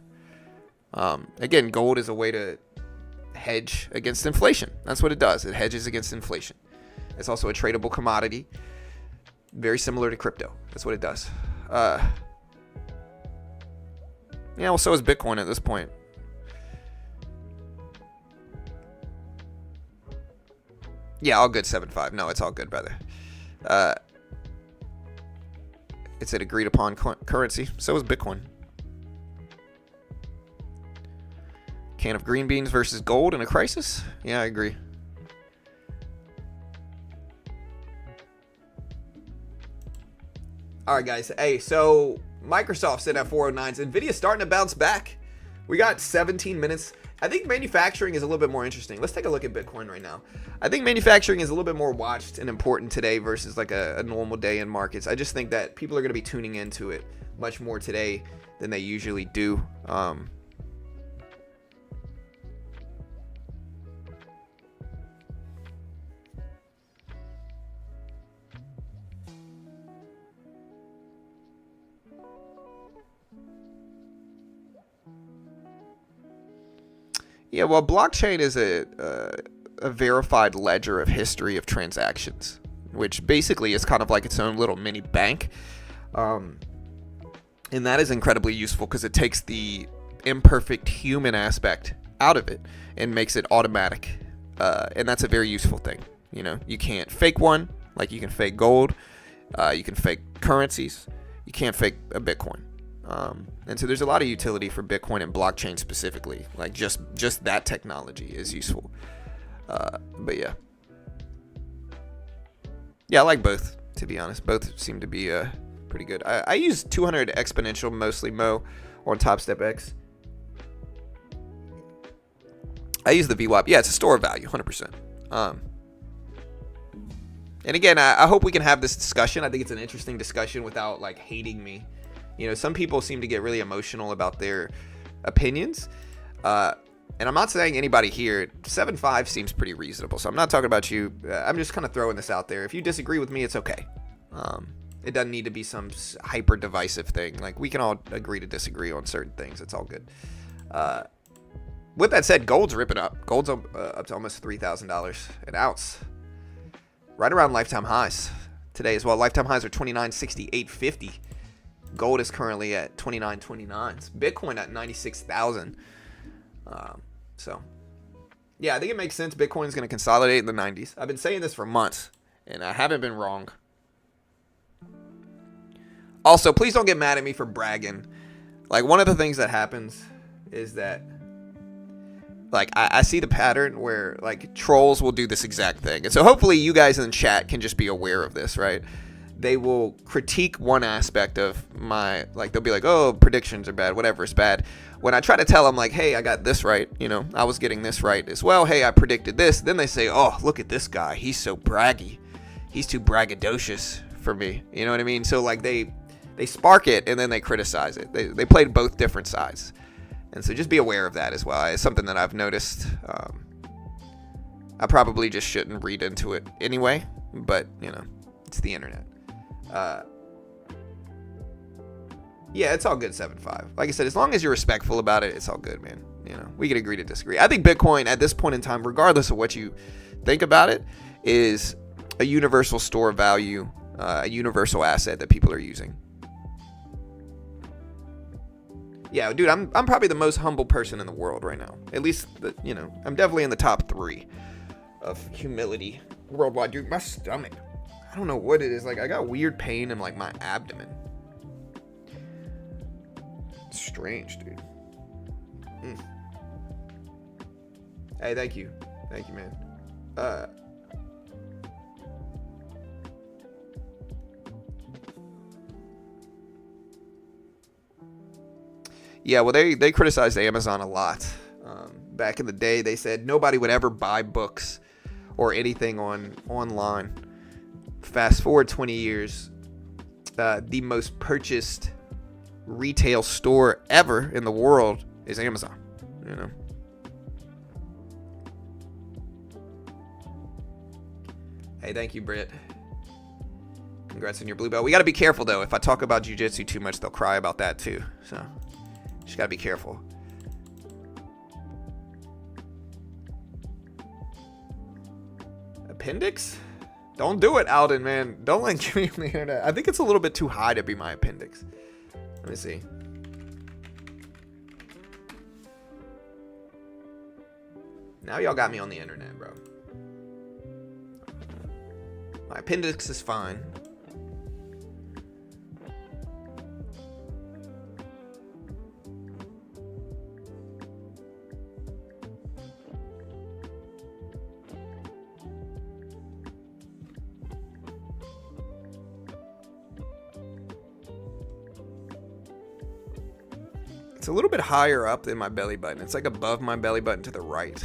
Again, gold is a way to hedge against inflation. That's what it does. It hedges against inflation. It's also a tradable commodity, very similar to crypto. That's what it does. Yeah, well, so is Bitcoin at this point. Yeah, all good, 7.5. No, it's all good, brother. It's an agreed upon currency. So is Bitcoin. Can of green beans versus gold in a crisis? Yeah, I agree. All right, guys. Hey, so Microsoft's in at 409s. Nvidia's starting to bounce back. We got 17 minutes. I think manufacturing is a little bit more interesting. Let's take a look at Bitcoin right now. I think manufacturing is a little bit more watched and important today versus like a normal day in markets. I just think that people are going to be tuning into it much more today than they usually do. Yeah, well, blockchain is a verified ledger of history of transactions, which basically is kind of like its own little mini bank. And that is incredibly useful because it takes the imperfect human aspect out of it and makes it automatic. And that's a very useful thing. You know, you can't fake one, like you can fake gold. You can fake currencies. You can't fake a Bitcoin. And so there's a lot of utility for Bitcoin and blockchain specifically. Like just that technology is useful. But yeah. Yeah, I like both, to be honest. Both seem to be pretty good. I use 200 exponential mostly Mo on Topstep X. I use the VWAP. Yeah, it's a store of value, 100%. And again, I hope we can have this discussion. I think it's an interesting discussion without like hating me. You know, some people seem to get really emotional about their opinions. And I'm not saying anybody here, 7.5 seems pretty reasonable. So I'm not talking about you. I'm just kind of throwing this out there. If you disagree with me, it's okay. It doesn't need to be some hyper divisive thing. Like, we can all agree to disagree on certain things. It's all good. With that said, gold's ripping up. Gold's up to almost $3,000 an ounce. Right around lifetime highs today as well. Lifetime highs are 29.6850. Gold is currently at 29.29. Bitcoin at 96,000. So, yeah, I think it makes sense. Bitcoin is going to consolidate in the 90s. I've been saying this for months, and I haven't been wrong. Also, please don't get mad at me for bragging. Like, one of the things that happens is that, like, I see the pattern where, like, trolls will do this exact thing. And so hopefully you guys in the chat can just be aware of this, right? They will critique one aspect of my, like, they'll be like, oh, predictions are bad, whatever is bad. When I try to tell them, like, hey, I got this right, you know, I was getting this right as well. Hey, I predicted this. Then they say, oh, look at this guy. He's so braggy. He's too braggadocious for me. You know what I mean? So, like, they spark it and then they criticize it. They played both different sides. And so just be aware of that as well. It's something that I've noticed. I probably just shouldn't read into it anyway, but, you know, it's the internet. Yeah, it's all good, 7.5. Like I said, as long as you're respectful about it, it's all good, man. You know, we can agree to disagree. I think Bitcoin at this point in time, regardless of what you think about it, is a universal store of value, a universal asset that people are using. Yeah, dude, I'm probably the most humble person in the world right now. At least, you know, I'm definitely in the top 3 of humility worldwide. Dude, my stomach, I don't know what it is. Like, I got weird pain in, like, my abdomen. It's strange, dude. Hey, thank you. Thank you, man. Yeah, well, they criticized Amazon a lot. Back in the day, they said nobody would ever buy books or anything online. Fast forward 20 years, the most purchased retail store ever in the world is Amazon. You know. Hey, thank you, Britt. Congrats on your blue belt. We got to be careful, though. If I talk about jiu-jitsu too much, they'll cry about that, too. So, just got to be careful. Appendix? Don't do it, Alden, man. Don't let give me on the internet. I think it's a little bit too high to be my appendix. Let me see. Now y'all got me on the internet, bro. My appendix is fine. It's a little bit higher up than my belly button. It's like above my belly button to the right.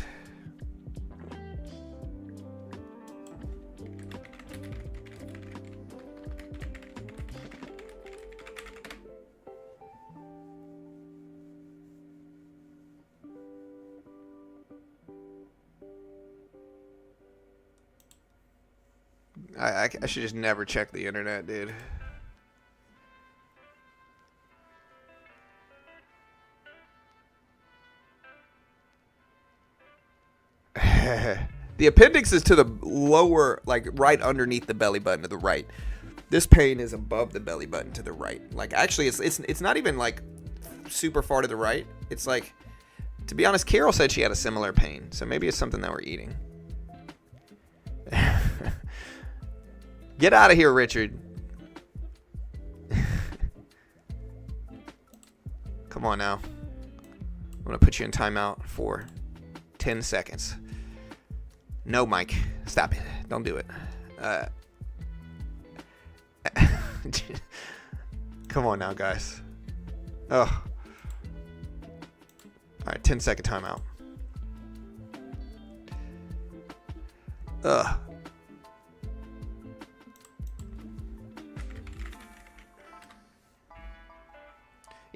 I should just never check the internet, dude. The appendix is to the lower, like right underneath the belly button to the right. This pain is above the belly button to the right. Like, actually, it's not even like super far to the right. It's like, to be honest, Carol said she had a similar pain, so maybe it's something that we're eating. Get out of here, Richard. Come on now. I'm going to put you in timeout for 10 seconds. No, Mike. Stop it. Don't do it. Come on now, guys. Oh. All right, 10-second timeout. Ugh.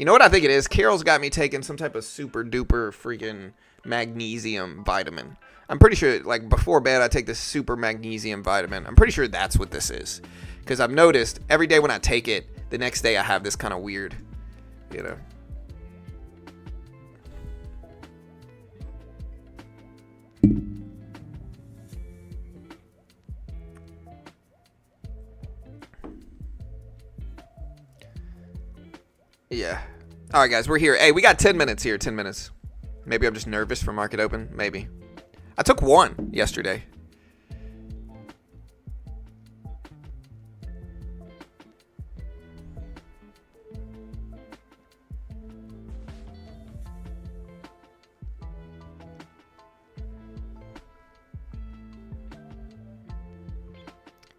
You know what I think it is? Carol's got me taking some type of super duper freaking magnesium vitamin. I'm pretty sure, like, before bed, I take this super magnesium vitamin. I'm pretty sure that's what this is. Because I've noticed every day when I take it, the next day I have this kind of weird, you know. Yeah. All right, guys, we're here. Hey, we got 10 minutes here, 10 minutes. Maybe I'm just nervous for market open. Maybe. I took one yesterday.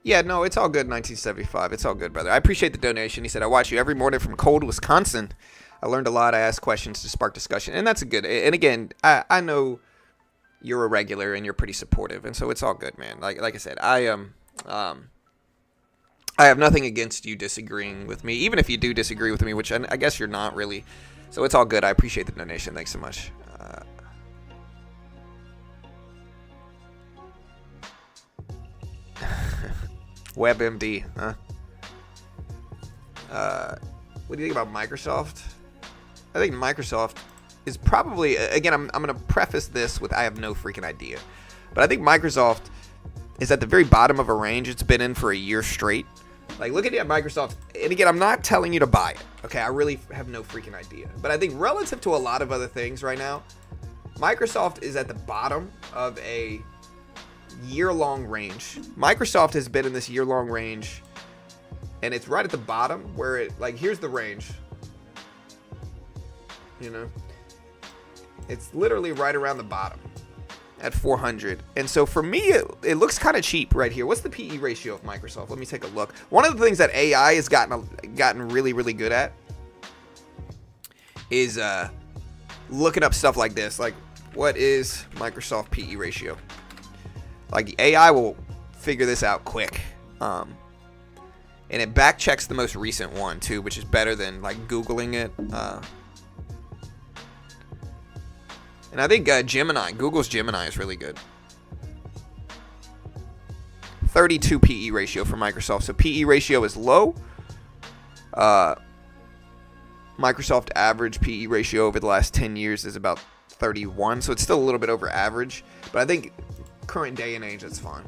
Yeah, no, it's all good, 1975. It's all good, brother. I appreciate the donation. He said, I watch you every morning from cold Wisconsin. I learned a lot. I asked questions to spark discussion. And that's a good. And again, I know you're a regular and you're pretty supportive. And so it's all good, man. Like I said, I have nothing against you disagreeing with me, even if you do disagree with me, which I guess you're not really. So it's all good. I appreciate the donation. Thanks so much. WebMD, huh? What do you think about Microsoft? I think Microsoft is probably, again, I'm going to preface this with I have no freaking idea. But I think Microsoft is at the very bottom of a range it's been in for a year straight. Like, look at Microsoft. And again, I'm not telling you to buy it. Okay, I really have no freaking idea. But I think relative to a lot of other things right now, Microsoft is at the bottom of a year-long range. Microsoft has been in this year-long range, and it's right at the bottom where it, like, here's the range. You know? It's literally right around the bottom at 400. And so for me, it looks kind of cheap right here. What's the PE ratio of Microsoft? Let me take a look. One of the things that AI has gotten really, really good at is looking up stuff like this. Like, what is Microsoft PE ratio? Like, AI will figure this out quick. And it back checks the most recent one, too, which is better than, like, Googling it. And I think Google's Gemini is really good. 32 PE ratio for Microsoft. So PE ratio is low. Microsoft average PE ratio over the last 10 years is about 31. So it's still a little bit over average. But I think current day and age, that's fine.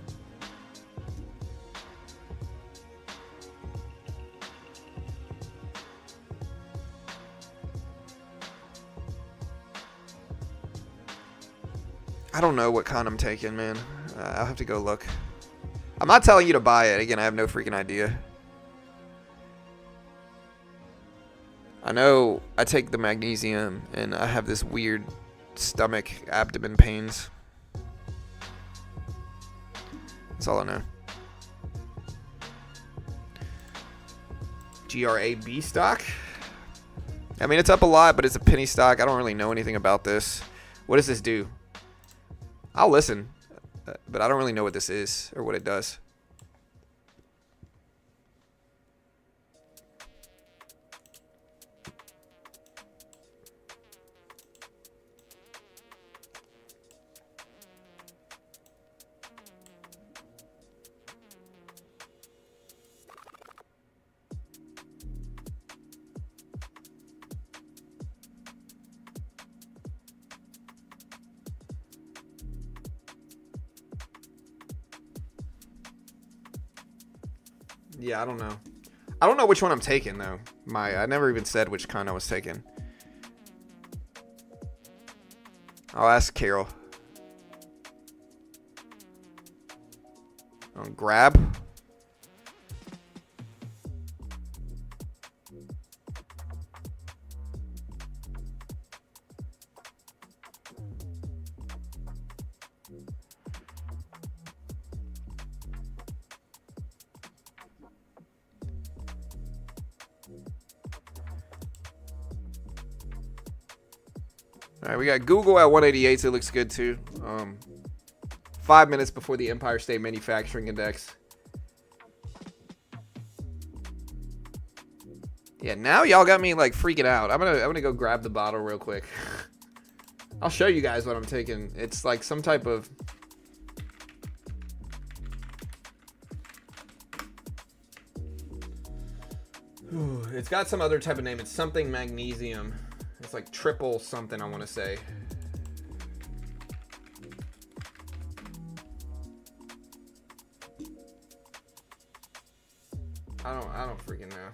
I don't know what kind I'm taking, man. I'll have to go look. I'm not telling you to buy it. Again, I have no freaking idea. I know I take the magnesium and I have this weird stomach, abdomen pains. That's all I know. GRAB stock. I mean, it's up a lot, but it's a penny stock. I don't really know anything about this. What does this do? I'll listen, but I don't really know what this is or what it does. Yeah, I don't know. I don't know which one I'm taking, though. I never even said which kind I was taking. I'll ask Carol. Grab. All right, we got Google at 188, so it looks good too. 5 minutes before the Empire State Manufacturing Index. Yeah, now y'all got me like freaking out. I'm gonna go grab the bottle real quick. I'll show you guys what I'm taking. It's like some type of it's got some other type of name. It's something magnesium. It's like triple something, I want to say. I don't freaking know.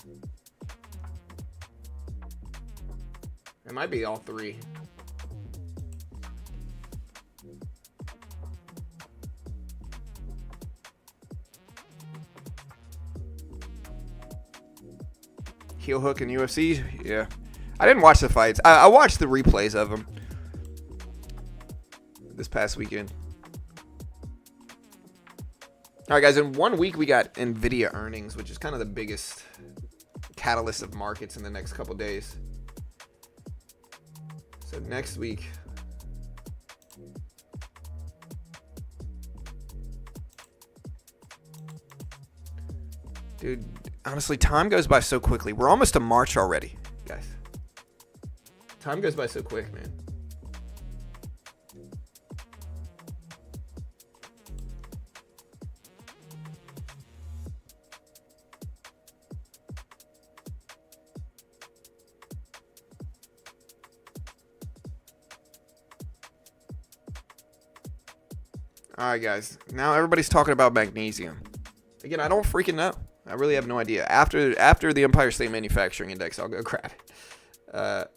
It might be all three. Heel hook in UFC? Yeah. I didn't watch the fights. I watched the replays of them this past weekend. All right, guys. In 1 week, we got Nvidia earnings, which is kind of the biggest catalyst of markets in the next couple days. So next week, dude, honestly, time goes by so quickly. We're almost to March already, guys. Time goes by so quick, man. All right, guys. Now everybody's talking about magnesium. Again, I don't freaking know. I really have no idea. After the Empire State Manufacturing Index, I'll go grab it.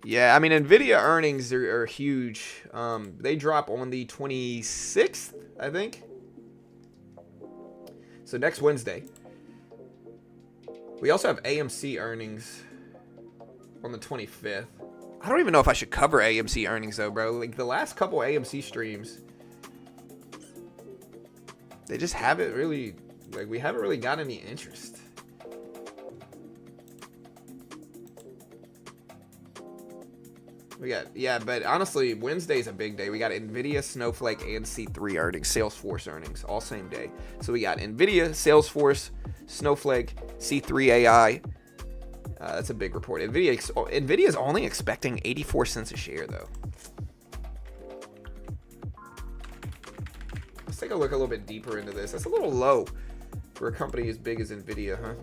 Yeah, I mean, Nvidia earnings are huge. They drop on the 26th, I think. So next Wednesday. We also have AMC earnings on the 25th. I don't even know if I should cover AMC earnings though, bro. Like the last couple AMC streams, they just haven't really, like we haven't really got any interest. We got, yeah, but honestly, Wednesday's a big day. We got Nvidia, Snowflake, and C3 earnings, Salesforce earnings, all same day. So we got Nvidia, Salesforce, Snowflake, C3 AI. That's a big report. Nvidia is only expecting 84 cents a share, though. Let's take a look a little bit deeper into this. That's a little low for a company as big as Nvidia, huh?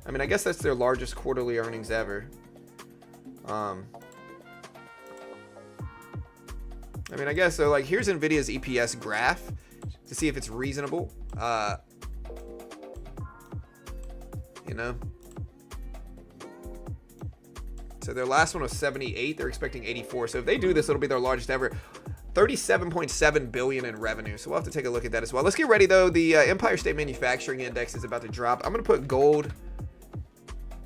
I mean, I guess that's their largest quarterly earnings ever. I mean, I guess so. Like, here's Nvidia's EPS graph to see if it's reasonable. You know, so their last one was 78. They're expecting 84. So if they do this, it'll be their largest ever. 37.7 billion in revenue. So we'll have to take a look at that as well. Let's get ready though. The Empire State Manufacturing Index is about to drop. I'm gonna put gold.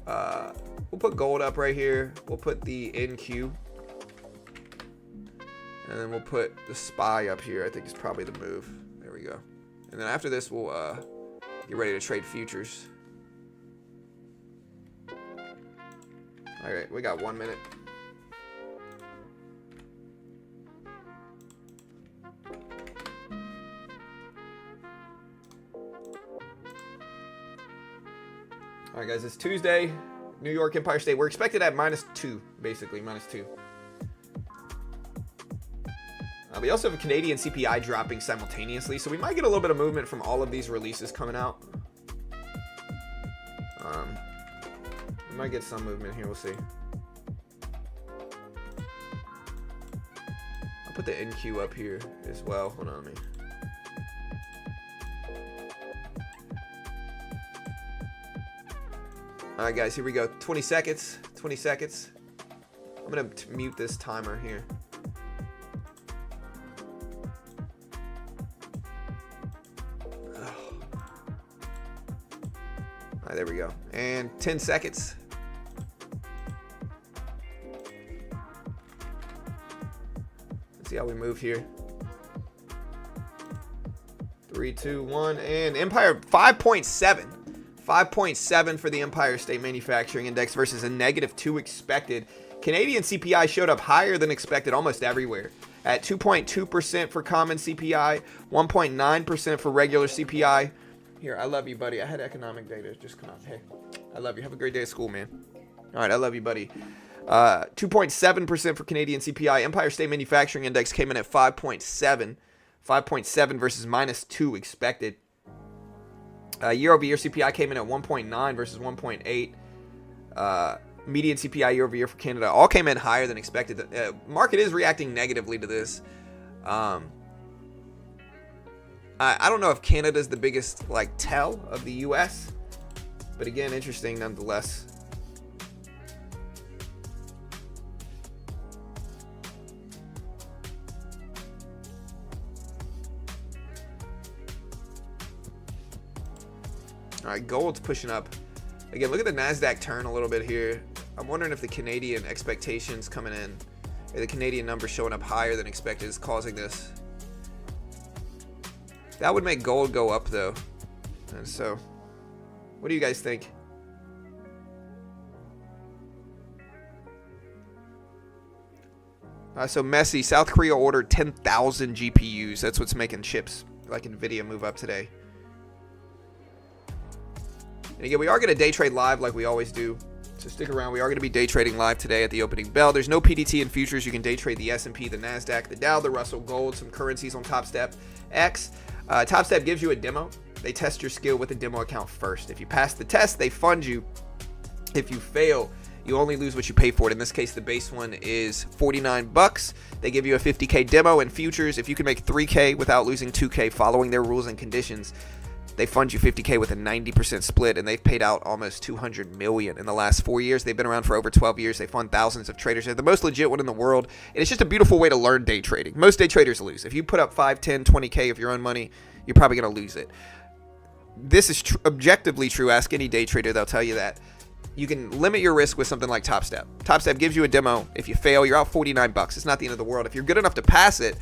We'll put gold up right here. We'll put the NQ, and then we'll put the SPY up here. I think is probably the move. There we go. And then after this, we'll get ready to trade futures. All right, we got 1 minute. All right, guys, it's Tuesday. New York Empire State. We're expected at -2, basically, -2. We also have a Canadian CPI dropping simultaneously, so we might get a little bit of movement from all of these releases coming out. We might get some movement here. We'll see. I'll put the NQ up here as well. Hold on, me. All right, guys, here we go. 20 seconds. 20 seconds. I'm going to mute this timer here. Oh. All right, there we go. And 10 seconds. Let's see how we move here. 3, 2, 1, and Empire 5.7. 5.7 for the Empire State Manufacturing Index versus a -2 expected. Canadian CPI showed up higher than expected almost everywhere. at 2.2% for common CPI, 1.9% for regular CPI. Here, I love you, buddy. I had economic data just come out. Hey, I love you. Have a great day at school, man. All right, I love you, buddy. 2.7% for Canadian CPI. Empire State Manufacturing Index came in at 5.7. 5.7 versus -2 expected. Year-over-year CPI came in at 1.9 versus 1.8. Median CPI year-over-year for Canada all came in higher than expected. The market is reacting negatively to this. I don't know if Canada is the biggest tell of the U.S., but again, interesting nonetheless. All right, gold's pushing up. Again, look at the Nasdaq turn a little bit here. I'm wondering if the Canadian expectations coming in, or the Canadian numbers showing up higher than expected is causing this. That would make gold go up though. And so, what do you guys think? So messy. South Korea ordered 10,000 GPUs. That's what's making chips like Nvidia move up today. And again, we are going to day trade live like we always do. So stick around. We are going to be day trading live today at the opening bell. There's no PDT in futures. You can day trade the S&P, the Nasdaq, the Dow, the Russell, gold, some currencies on Topstep X. Topstep gives you a demo. They test your skill with a demo account first. If you pass the test, they fund you. If you fail, you only lose what you pay for it. In this case, the base one is $49. They give you a 50K demo in futures. If you can make 3K without losing 2K following their rules and conditions, they fund you 50K with a 90% split, and they've paid out almost $200 million in the last 4 years. They've been around for over 12 years. They fund thousands of traders. They're the most legit one in the world, and it's just a beautiful way to learn day trading. Most day traders lose. If you put up 5, 10, 20K of your own money, you're probably going to lose it. This is objectively true. Ask any day trader. They'll tell you that. You can limit your risk with something like Topstep. Topstep gives you a demo. If you fail, you're out $49. It's not the end of the world. If you're good enough to pass it,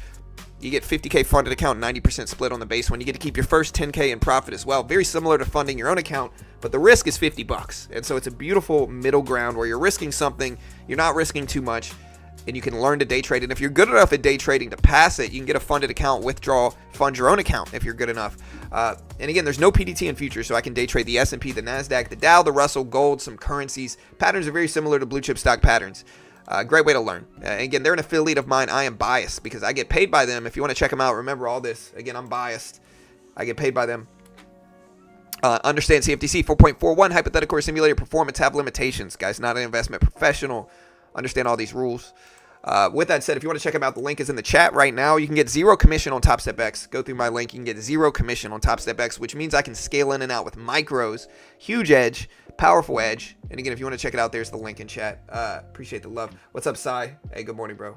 you get 50K funded account, 90% split on the base one. You get to keep your first 10K in profit as well. Very similar to funding your own account, but the risk is $50. And so it's a beautiful middle ground where you're risking something, you're not risking too much, and you can learn to day trade. And if you're good enough at day trading to pass it, you can get a funded account, withdraw, fund your own account if you're good enough. And again, there's no PDT in futures, so I can day trade the S&P, the Nasdaq, the Dow, the Russell, gold, some currencies. Patterns are very similar to blue chip stock patterns. Great way to learn. Again, they're an affiliate of mine. I am biased because I get paid by them. If you want to check them out, remember all this. Again, I'm biased. I get paid by them. Understand CFTC 4.41 hypothetical or simulated performance have limitations. Guys, not an investment professional. Understand all these rules. With that said, if you want to check them out, the link is in the chat right now. You can get 0 commission on Topstep X. Go through my link. You can get 0 commission on Topstep X, which means I can scale in and out with micros. Huge edge. Powerful edge. And again, if you want to check it out, there's the link in chat. Appreciate the love. What's up, Sai? Hey, good morning, bro.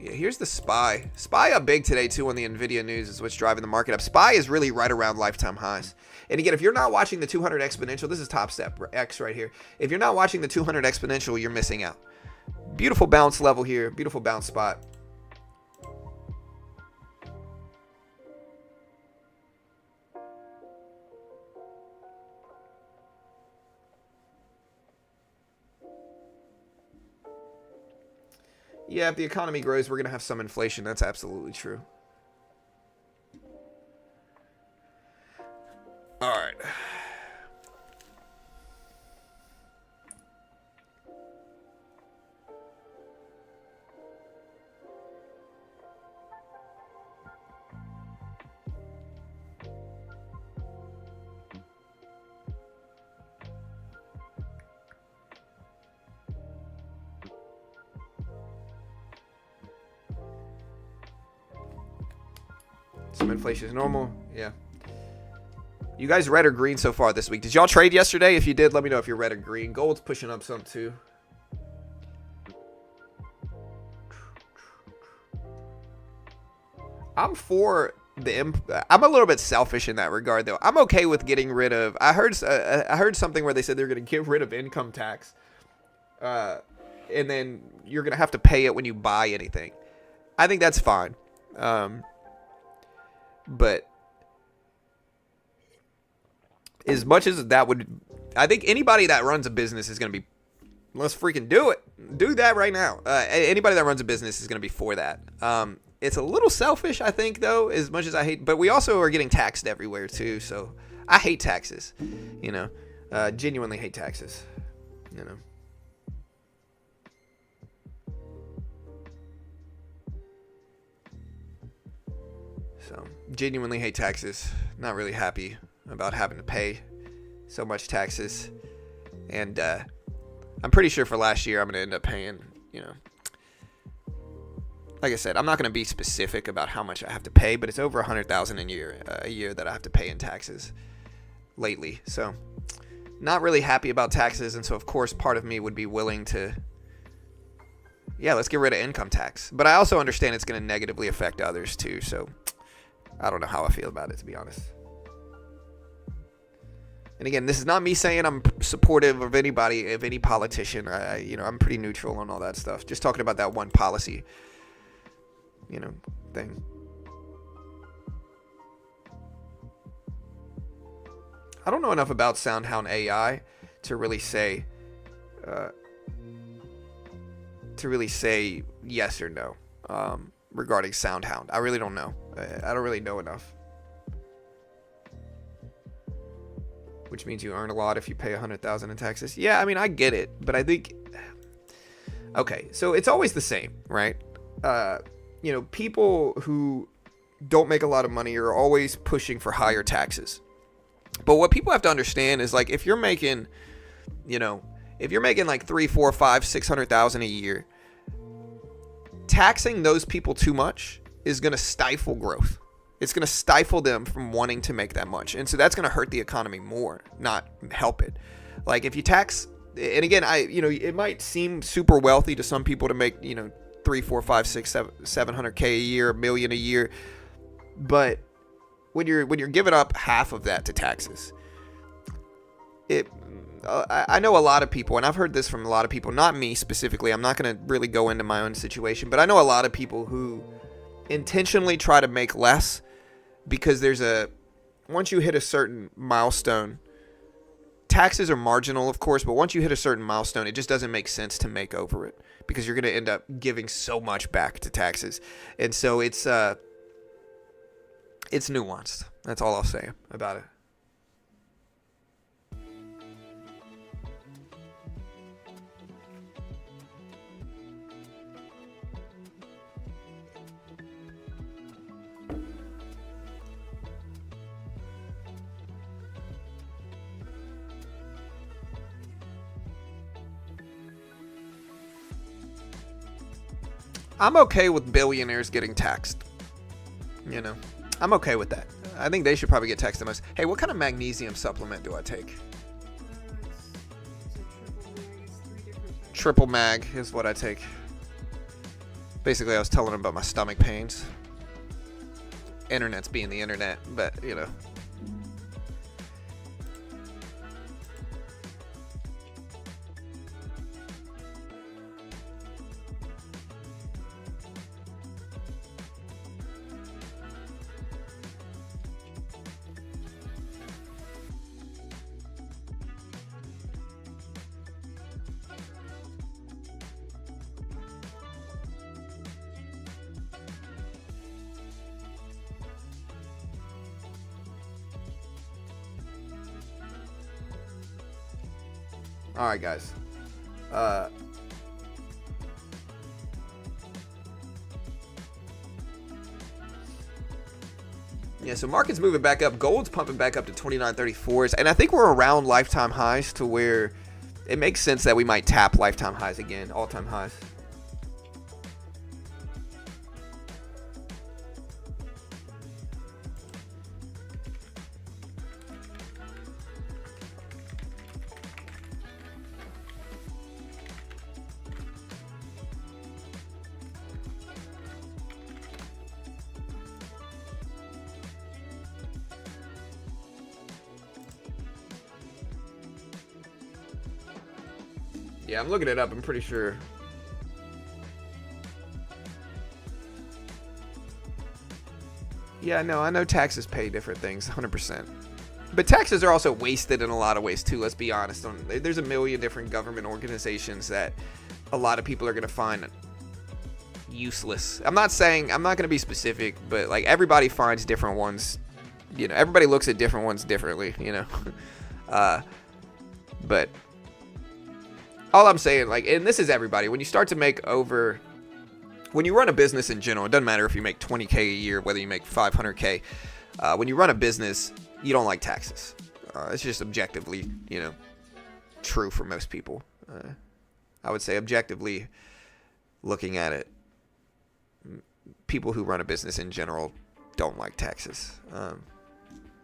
Yeah, here's the SPY. SPY up big today, too, on the Nvidia news is what's driving the market up. SPY is really right around lifetime highs. And again, if you're not watching the 200 exponential, this is Topstep X right here. If you're not watching the 200 exponential, you're missing out. Beautiful bounce level here. Beautiful bounce spot. Yeah, if the economy grows, we're going to have some inflation. That's absolutely true. All right. Some inflation is normal. Yeah. You guys red or green so far this week? Did y'all trade yesterday? If you did, let me know if you're red or green. Gold's pushing up some too. I'm for the I'm a little bit selfish in that regard though. I'm okay with getting rid of I heard something where they said they're going to get rid of income tax. And then you're going to have to pay it when you buy anything. I think that's fine. But as much as that would I think anybody that runs a business is going to be, let's freaking do it. Do that right now. Anybody that runs a business is going to be for that. It's a little selfish, I think, though, as much as I hate, but we also are getting taxed everywhere too. So I hate taxes, you know, genuinely hate taxes, you know. So genuinely hate taxes. Not really happy about having to pay so much taxes. And I'm pretty sure for last year I'm going to end up paying, you know, like I said, I'm not going to be specific about how much I have to pay, but it's over $100,000 a year that I have to pay in taxes lately. So not really happy about taxes. And so, of course, part of me would be willing to, yeah, let's get rid of income tax. But I also understand it's going to negatively affect others too. So I don't know how I feel about it, to be honest. And again, this is not me saying I'm supportive of anybody, of any politician. You know, I'm pretty neutral on all that stuff. Just talking about that one policy, you know, thing. I don't know enough about SoundHound AI to really say yes or no regarding SoundHound. I really don't know. I don't really know enough. Which means you earn a lot if you pay $100,000 in taxes. Yeah, I mean, I get it, but I think, okay, so it's always the same, right? You know, people who don't make a lot of money are always pushing for higher taxes. But what people have to understand is, like, if you're making, you know, if you're making like 3, 4, 5, 600,000 a year, taxing those people too much is going to stifle growth. It's going to stifle them from wanting to make that much. And so that's going to hurt the economy more, not help it. Like if you tax, and again, you know, it might seem super wealthy to some people to make, you know, 3, 4, 5, 6, 700K a year, $1 million a year. But when you're giving up half of that to taxes, I know a lot of people, and I've heard this from a lot of people, not me specifically. I'm not going to really go into my own situation, but I know a lot of people who intentionally try to make less because once you hit a certain milestone, taxes are marginal, of course, but once you hit a certain milestone, it just doesn't make sense to make over it because you're going to end up giving so much back to taxes. And so it's nuanced. That's all I'll say about it. I'm okay with billionaires getting taxed. You know, I'm okay with that. I think they should probably get taxed the most. Hey, what kind of magnesium supplement do I take? Triple mag is what I take. Basically, I was telling them about my stomach pains. Internet's being the internet, but, you know. All right, guys. Yeah, so market's moving back up. Gold's pumping back up to 29.34s, and I think we're around lifetime highs to where it makes sense that we might tap lifetime highs again, all-time highs. Yeah, I'm looking it up. I'm pretty sure. Yeah, no, I know taxes pay different things, 100%. But taxes are also wasted in a lot of ways too. Let's be honest. There's a million different government organizations that a lot of people are going to find useless. I'm not going to be specific, but like everybody finds different ones. You know, everybody looks at different ones differently. You know, but all I'm saying, like, and this is everybody. When you start to make when you run a business in general, it doesn't matter if you make 20K a year, whether you make 500K. When you run a business, you don't like taxes. It's just objectively, you know, true for most people. I would say objectively, looking at it, people who run a business in general don't like taxes.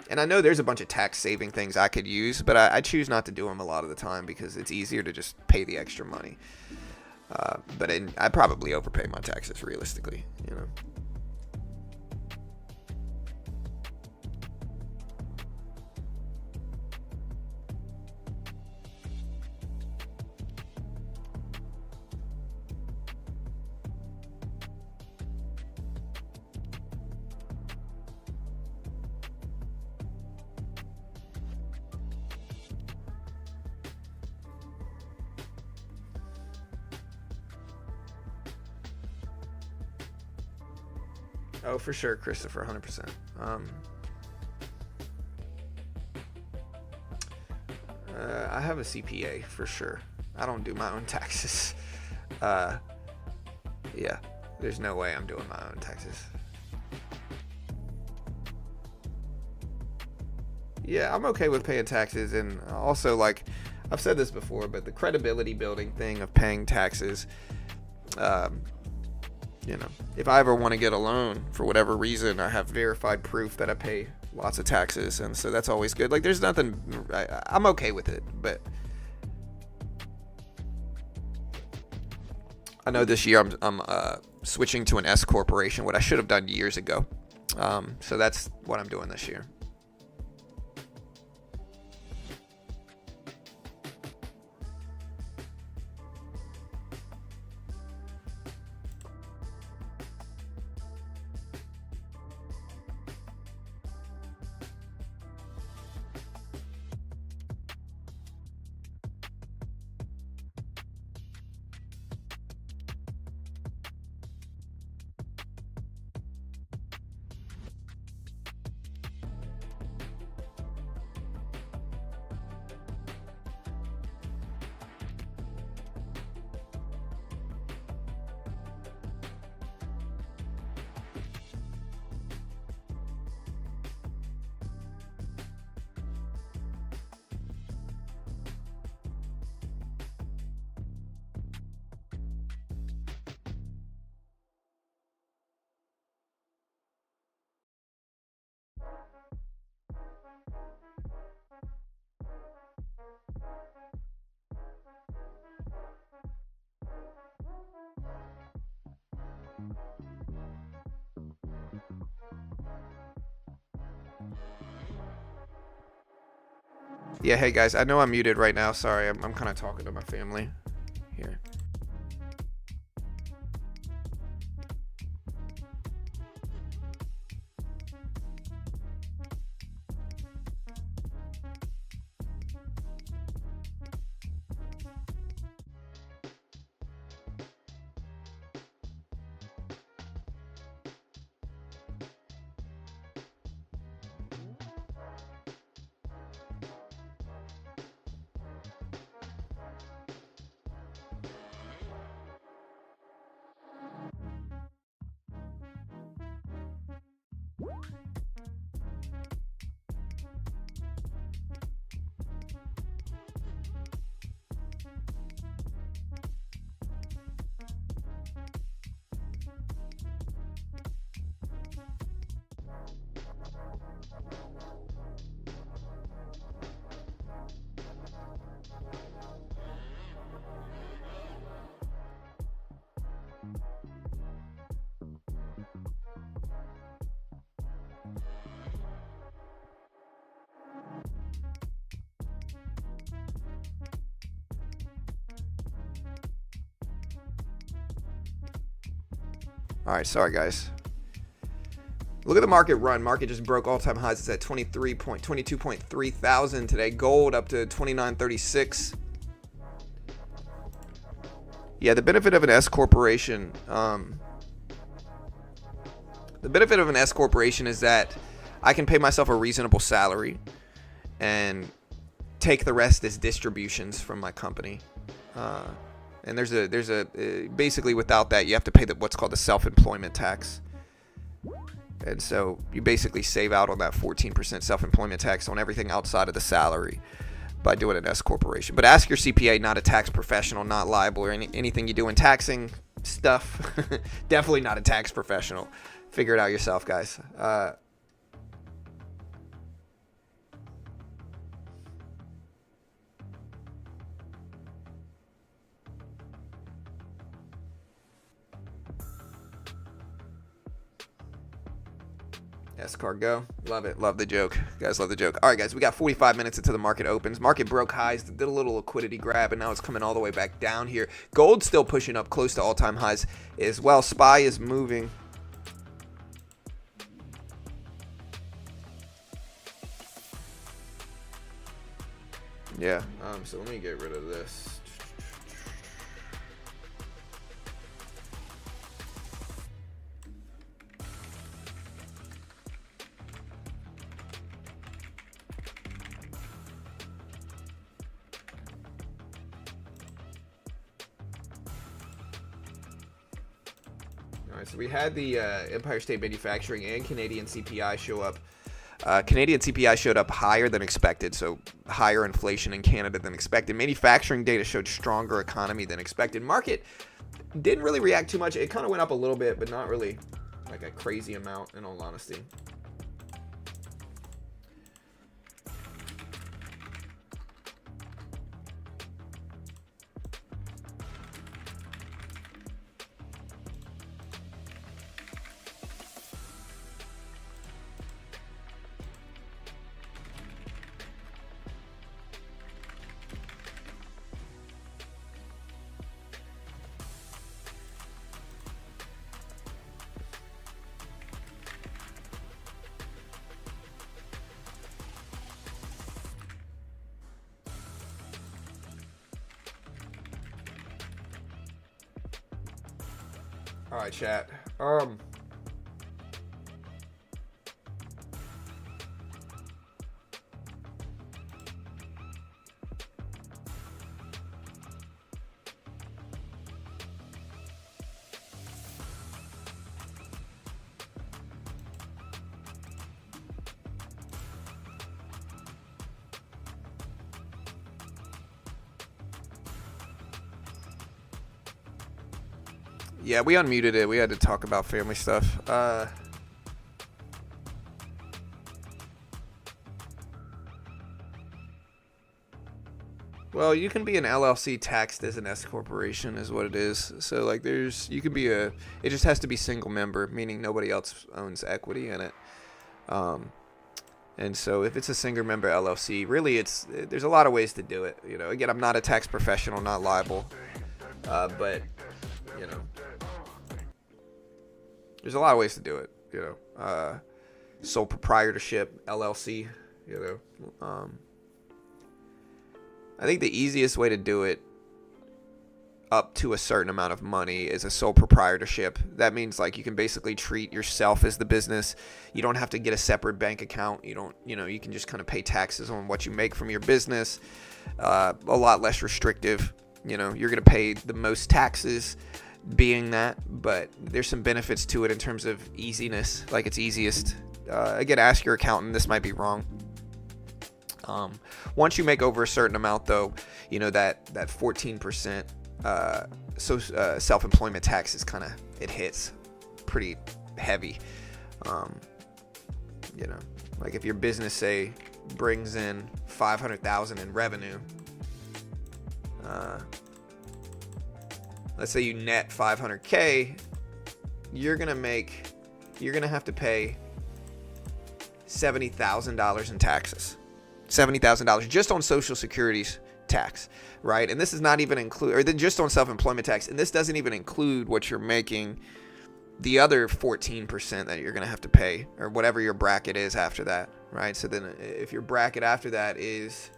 And I know there's a bunch of tax saving things I could use, but I choose not to do them a lot of the time because it's easier to just pay the extra money. But I probably overpay my taxes realistically, you know. Oh, for sure, Christopher, 100%. I have a CPA for sure. I don't do my own taxes. Yeah, there's no way I'm doing my own taxes. Yeah, I'm okay with paying taxes, and also, like, I've said this before, but the credibility building thing of paying taxes, you know, if I ever want to get a loan for whatever reason, I have verified proof that I pay lots of taxes, and so that's always good. Like, there's nothing, I'm okay with it, but I know this year I'm switching to an S corporation, what I should have done years ago. So that's what I'm doing this year. Yeah, hey guys, I know I'm muted right now. Sorry, I'm kind of talking to my family here. All right, sorry guys. Look at the market run. Market just broke all-time highs. It's at 22.3 thousand today. Gold up to 29.36. Yeah, the benefit of an S corporation. The benefit of an S corporation is that I can pay myself a reasonable salary and take the rest as distributions from my company. And there's a basically without that you have to pay what's called the self-employment tax. And so you basically save out on that 14% self-employment tax on everything outside of the salary by doing an S corporation. But ask your CPA, not a tax professional, not liable, or anything you do in taxing stuff. Definitely not a tax professional. Figure it out yourself, guys. Escargot, love it, love the joke, guys, love the joke. All right, guys, we got 45 minutes until the market opens. Market broke highs, did a little liquidity grab, and now it's coming all the way back down here. Gold's still pushing up close to all-time highs as well. SPY is moving. Yeah, so let me get rid of this. All right, so we had the Empire State Manufacturing and Canadian CPI show up. Canadian CPI showed up higher than expected, so higher inflation in Canada than expected. Manufacturing data showed stronger economy than expected. Market didn't really react too much. It kind of went up a little bit, but not really like a crazy amount, in all honesty. All right, chat. Yeah, we unmuted it. We had to talk about family stuff. Well, you can be an LLC taxed as an S corporation is what it is. So like you can be it just has to be single member, meaning nobody else owns equity in it. And so if it's a single member LLC, really there's a lot of ways to do it. You know, again, I'm not a tax professional, not liable. But you know, there's a lot of ways to do it, you know. Sole proprietorship, LLC, you know. I think the easiest way to do it up to a certain amount of money is a sole proprietorship. That means like you can basically treat yourself as the business. You don't have to get a separate bank account. You can just kind of pay taxes on what you make from your business. A lot less restrictive. You know, you're going to pay the most taxes being that, but there's some benefits to it in terms of easiness, like it's easiest. Again, ask your accountant, this might be wrong. Once you make over a certain amount though, you know, that 14% self-employment tax is it hits pretty heavy. You know, like if your business say brings in 500,000 in revenue, let's say you net 500K, you're gonna have to pay $70,000 in taxes. $70,000 just on Social Security's tax, right? And this is not even include, or then just on self-employment tax, and this doesn't even include what you're making the other 14% that you're going to have to pay, or whatever your bracket is after that, right? So then if your bracket after that is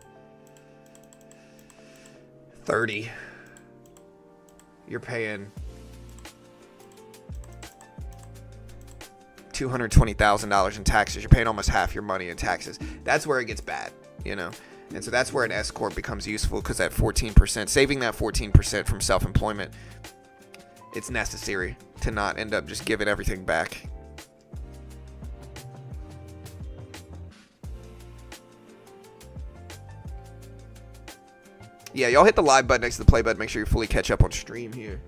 30, you're paying $220,000 in taxes. You're paying almost half your money in taxes. That's where it gets bad, you know? And so that's where an S corp becomes useful, because that 14%, saving that 14% from self-employment, it's necessary to not end up just giving everything back. Yeah, y'all hit the live button next to the play button. Make sure you fully catch up on stream here.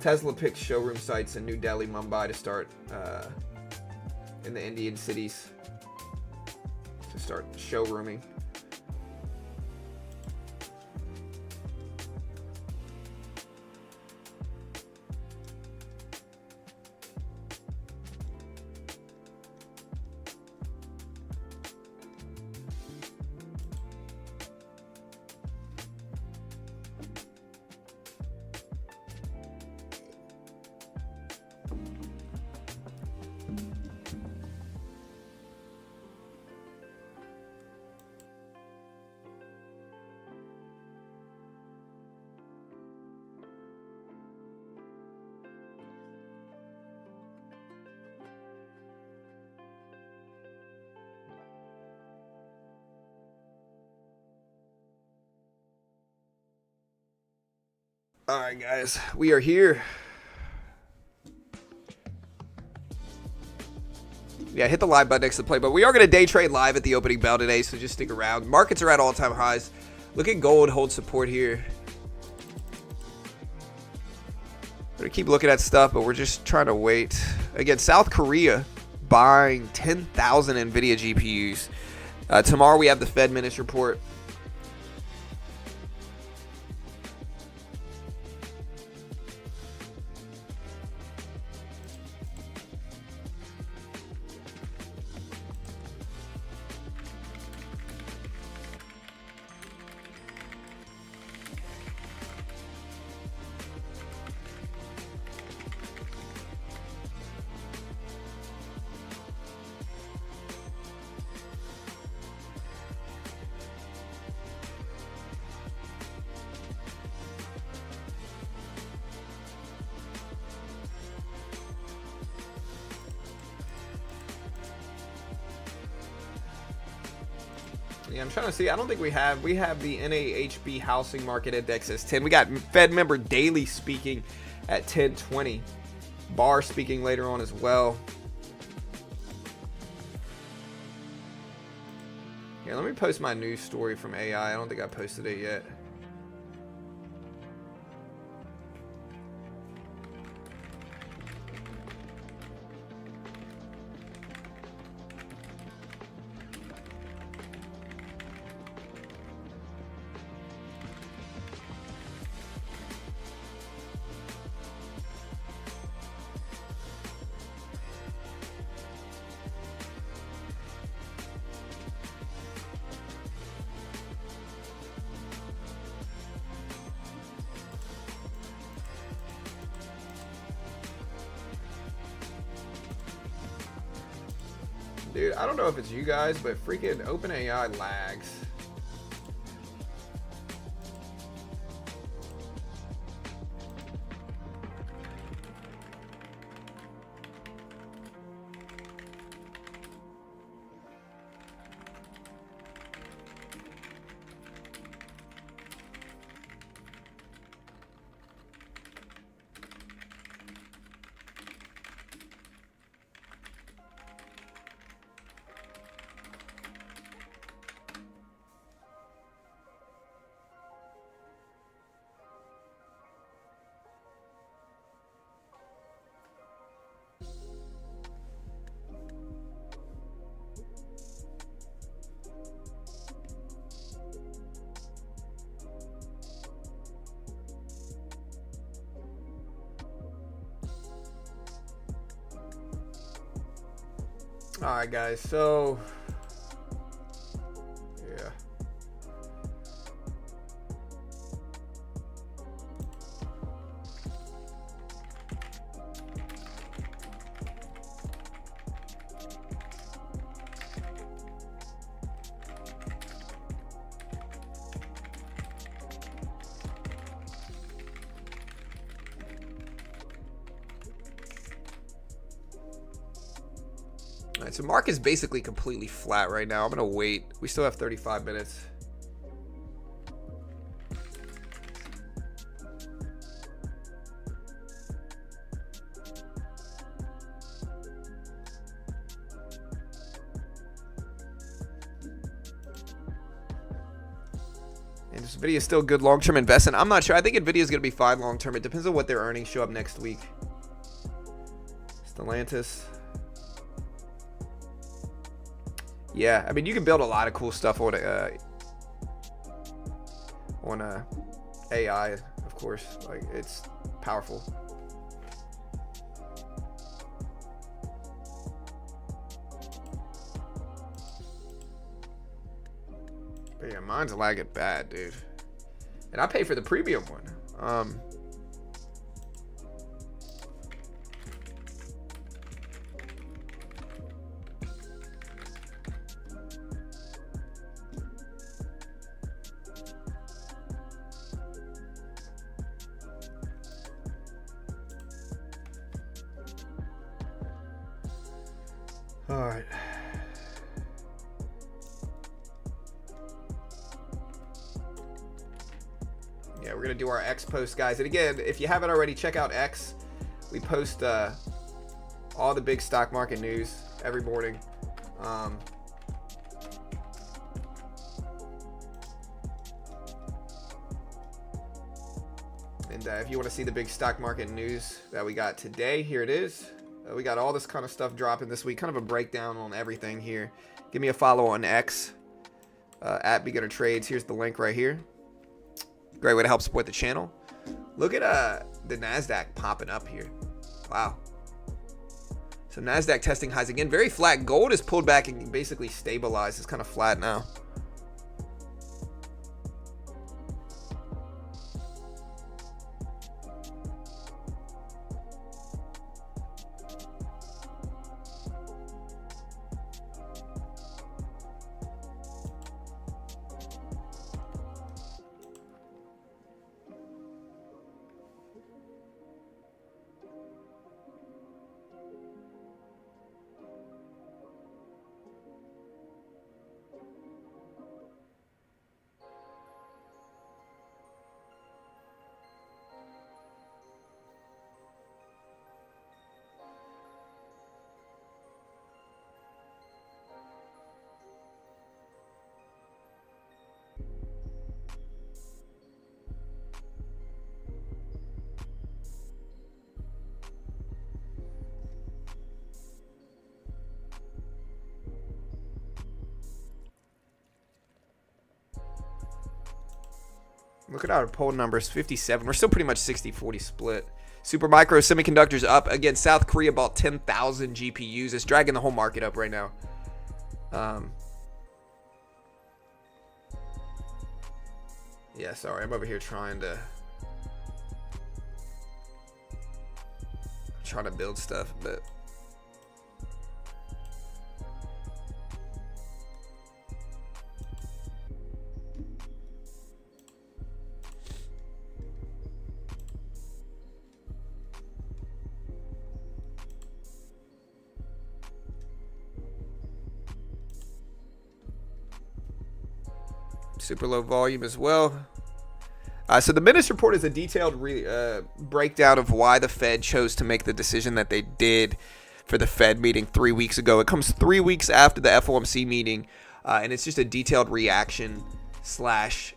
Tesla picks showroom sites in New Delhi, Mumbai to start in the Indian cities to start showrooming. All right, guys, we are here. Yeah, hit the live button next to the play button. We are going to day trade live at the opening bell today, so just stick around. Markets are at all-time highs. Look at gold hold support here. We're going to keep looking at stuff, but we're just trying to wait. Again, South Korea buying 10,000 Nvidia GPUs. Tomorrow we have the Fed minutes report. Yeah, I'm trying to see. I don't think we have the NAHB housing market index as 10. We got Fed member Daly speaking at 10:20. Barr speaking later on as well. Here, let me post my news story from AI. I don't think I posted it yet. Dude, I don't know if it's you guys, but freaking OpenAI lags. All right, guys. So, yeah. Alright, so market is basically completely flat right now. I'm going to wait. We still have 35 minutes. And this Nvidia is still good long-term investment. I'm not sure. I think Nvidia is going to be fine long-term. It depends on what their earnings show up next week. Stellantis. Yeah, I mean, you can build a lot of cool stuff on AI, of course. Like, it's powerful. But yeah, mine's lagging bad, dude. And I pay for the premium one. All right. Yeah, we're gonna do our X post, guys. And again, if you haven't already, check out X. We post all the big stock market news every morning. And if you want to see the big stock market news that we got today, here it is. We got all this kind of stuff dropping this week. Kind of a breakdown on everything here. Give me a follow on X at Beginner Trades. Here's the link right here. Great way to help support the channel. Look at the Nasdaq popping up here. Wow. So Nasdaq testing highs again. Very flat. Gold is pulled back and basically stabilized. It's kind of flat now. Look at our poll numbers, 57. We're still pretty much 60-40 split. Supermicro semiconductors up. Again, South Korea bought 10,000 GPUs. It's dragging the whole market up right now. Yeah, sorry. I'm over here trying to build stuff, but super low volume as well. So the minutes report is a detailed breakdown of why the Fed chose to make the decision that they did for the Fed meeting 3 weeks ago. It comes 3 weeks after the FOMC meeting, and it's just a detailed reaction slash,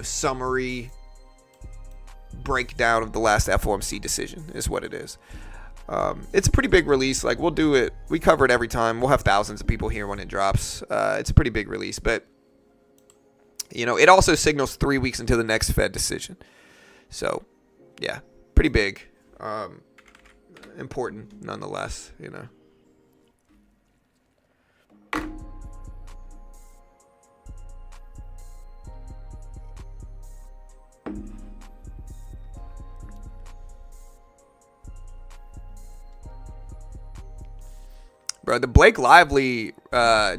summary breakdown of the last FOMC decision is what it is. It's a pretty big release. Like, we'll do it. We cover it every time. We'll have thousands of people here when it drops. It's a pretty big release, but it also signals 3 weeks until the next Fed decision. So, yeah, pretty big. Important nonetheless, Bro, the Blake Lively,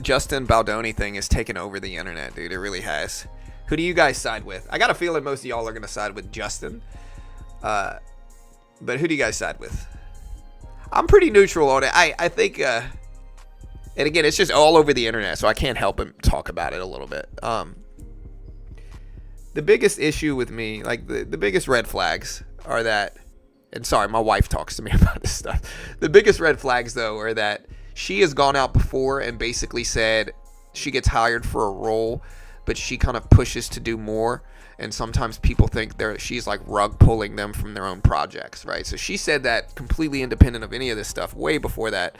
Justin Baldoni thing has taken over the internet, dude. It really has. Who do you guys side with? I got a feeling most of y'all are going to side with Justin. But who do you guys side with? I'm pretty neutral on it. I think, and again, it's just all over the internet, so I can't help but talk about it a little bit. The biggest issue with me, like the biggest red flags are that, and sorry, my wife talks to me about this stuff. The biggest red flags, though, are that she has gone out before and basically said she gets hired for a role, but she kind of pushes to do more. And sometimes people think she's like rug pulling them from their own projects, right? So she said that completely independent of any of this stuff way before that.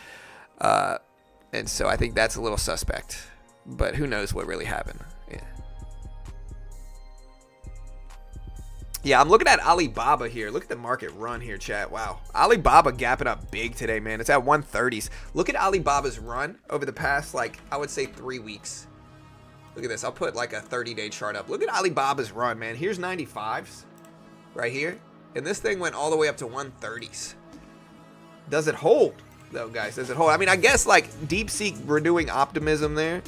And so I think that's a little suspect. But who knows what really happened. Yeah, I'm looking at Alibaba here. Look at the market run here, chat. Wow. Alibaba gapping up big today, man. It's at 130s. Look at Alibaba's run over the past, like, I would say 3 weeks. Look at this. I'll put like a 30-day chart up. Look at Alibaba's run, man. Here's 95s right here. And this thing went all the way up to 130s. Does it hold, though, guys? Does it hold? I mean, I guess, like, DeepSeek, we're doing optimism there.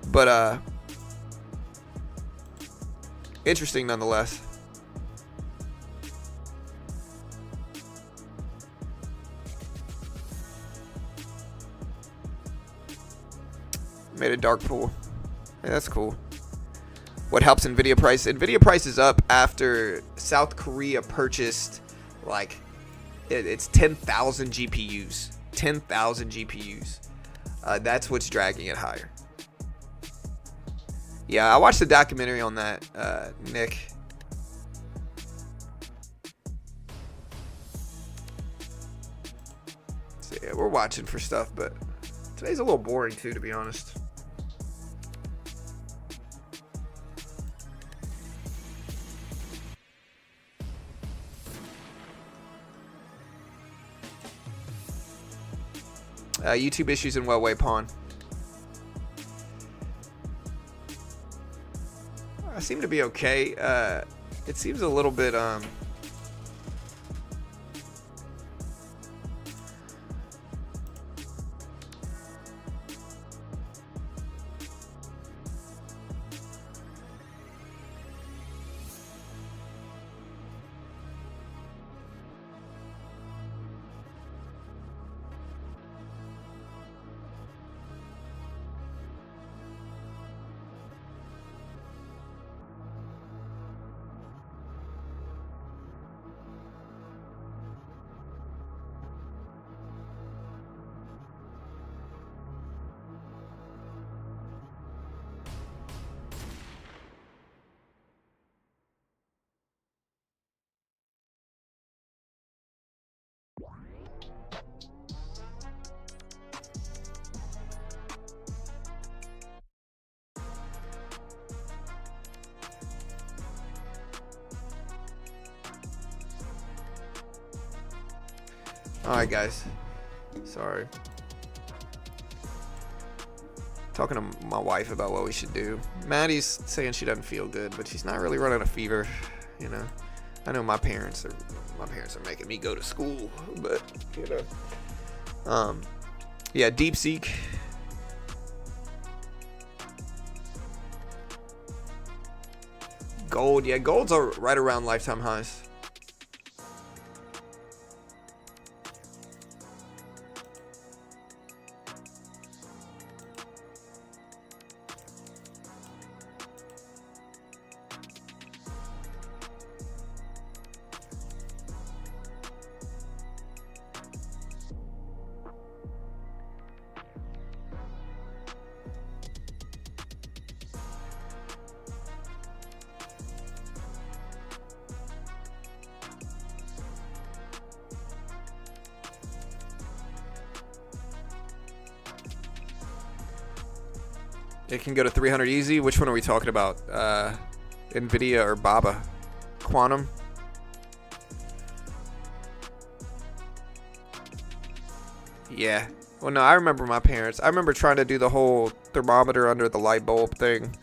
But, interesting nonetheless. Made a dark pool. Yeah, that's cool. What helps Nvidia price? Nvidia price is up after South Korea purchased, like, it's 10,000 GPUs. 10,000 GPUs. That's what's dragging it higher. Yeah, I watched the documentary on that, Nick. So yeah, we're watching for stuff, but today's a little boring too, to be honest. YouTube issues in what way, Pawn? I seem to be okay. It seems a little bit Alright, guys. Sorry. Talking to my wife about what we should do. Maddie's saying she doesn't feel good, but she's not really running a fever, you know. I know my parents are making me go to school, but you know. Yeah, DeepSeek. Gold, yeah, gold's right around lifetime highs. It can go to 300 easy. Which one are we talking about? Nvidia or Baba? Quantum? Yeah. Well, no, I remember my parents. I remember trying to do the whole thermometer under the light bulb thing.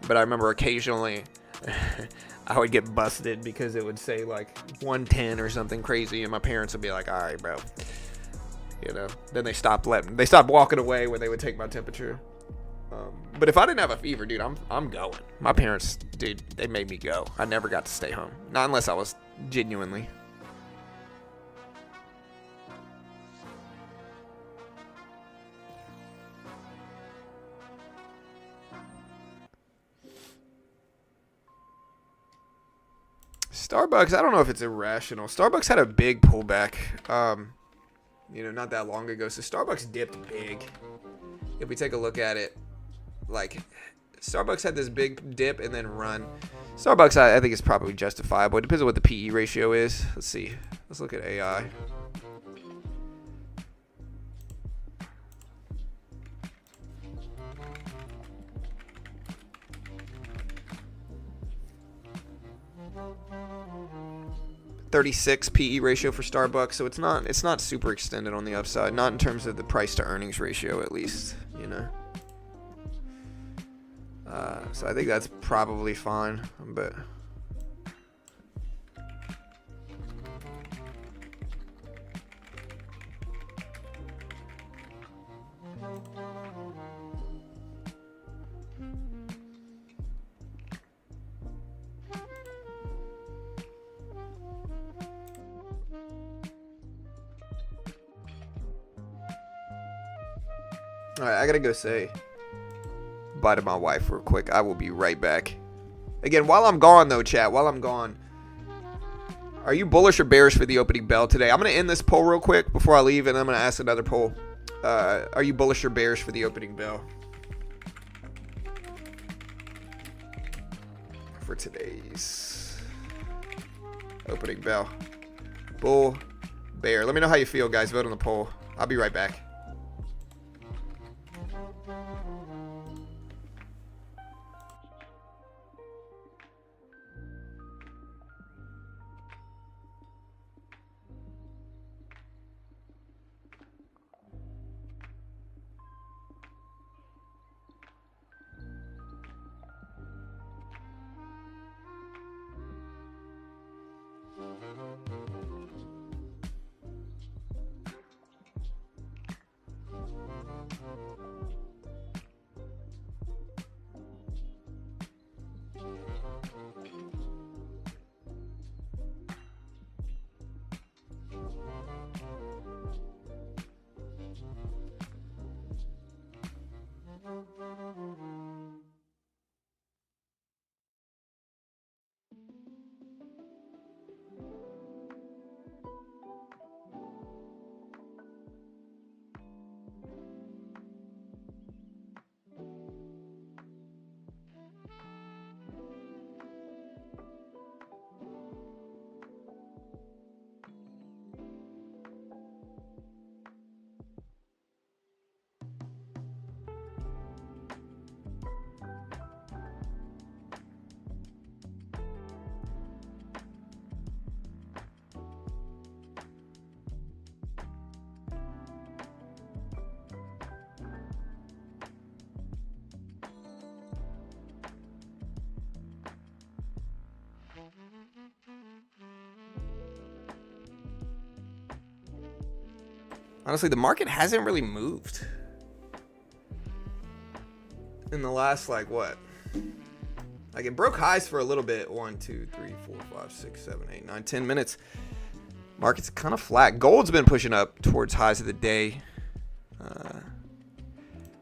But I remember occasionally I would get busted because it would say like 110 or something crazy. And my parents would be like, all right, bro. You know, then they stopped walking away when they would take my temperature. But if I didn't have a fever, dude, I'm going. My parents, dude, they made me go. I never got to stay home. Not unless I was genuinely. Starbucks, I don't know if it's irrational. Starbucks had a big pullback, not that long ago. So Starbucks dipped big. If we take a look at it, like Starbucks had this big dip and then run. Starbucks, I think, is probably justifiable. It depends on what the PE ratio is. Let's see. Let's look at AI. $36 PE ratio for Starbucks, so it's not super extended on the upside, not in terms of the price to earnings ratio, at least, so I think that's probably fine, but all right, I gotta go say bye to my wife real quick. I will be right back. Again, while I'm gone, though, chat, while I'm gone, are you bullish or bearish for the opening bell today? I'm going to end this poll real quick before I leave, and I'm going to ask another poll. Are you bullish or bearish for the opening bell for today's opening bell? Bull, bear. Let me know how you feel, guys. Vote on the poll. I'll be right back. Honestly, the market hasn't really moved in the last, like, what? Like, it broke highs for a little bit. 1, 2, 3, 4, 5, 6, 7, 8, 9, 10 minutes. Market's kind of flat. Gold's been pushing up towards highs of the day.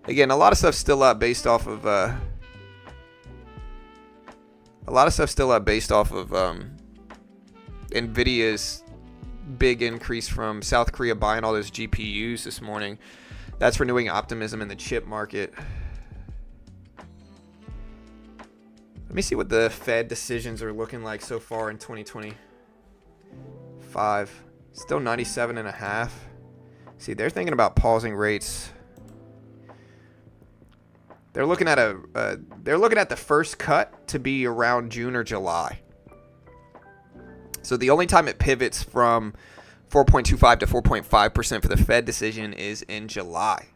Again, a lot of stuff's still up based off of Nvidia's big increase from South Korea buying all those GPUs this morning. That's renewing optimism in the chip market. Let me see what the Fed decisions are looking like so far in 2025. Still 97.5. See, they're thinking about pausing rates. They're looking at the first cut to be around June or July. So the only time it pivots from 4.25 to 4.5% for the Fed decision is in July.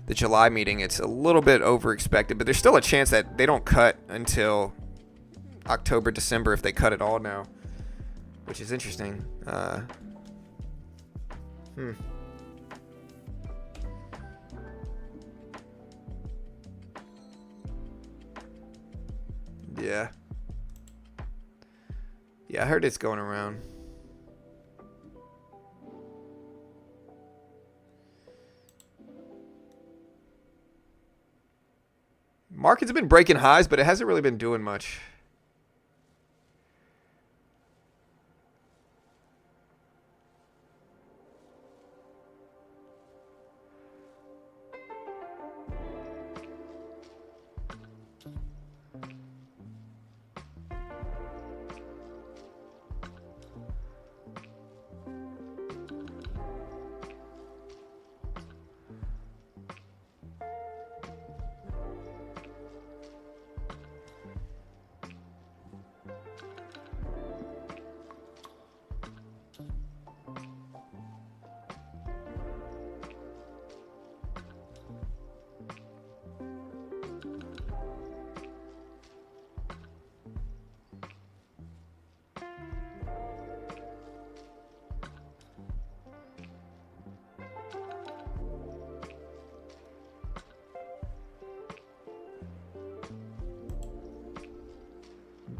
The July meeting, it's a little bit over expected, but there's still a chance that they don't cut until October, December if they cut at all now, which is interesting. Yeah. Yeah, I heard it's going around. Markets have been breaking highs, but it hasn't really been doing much.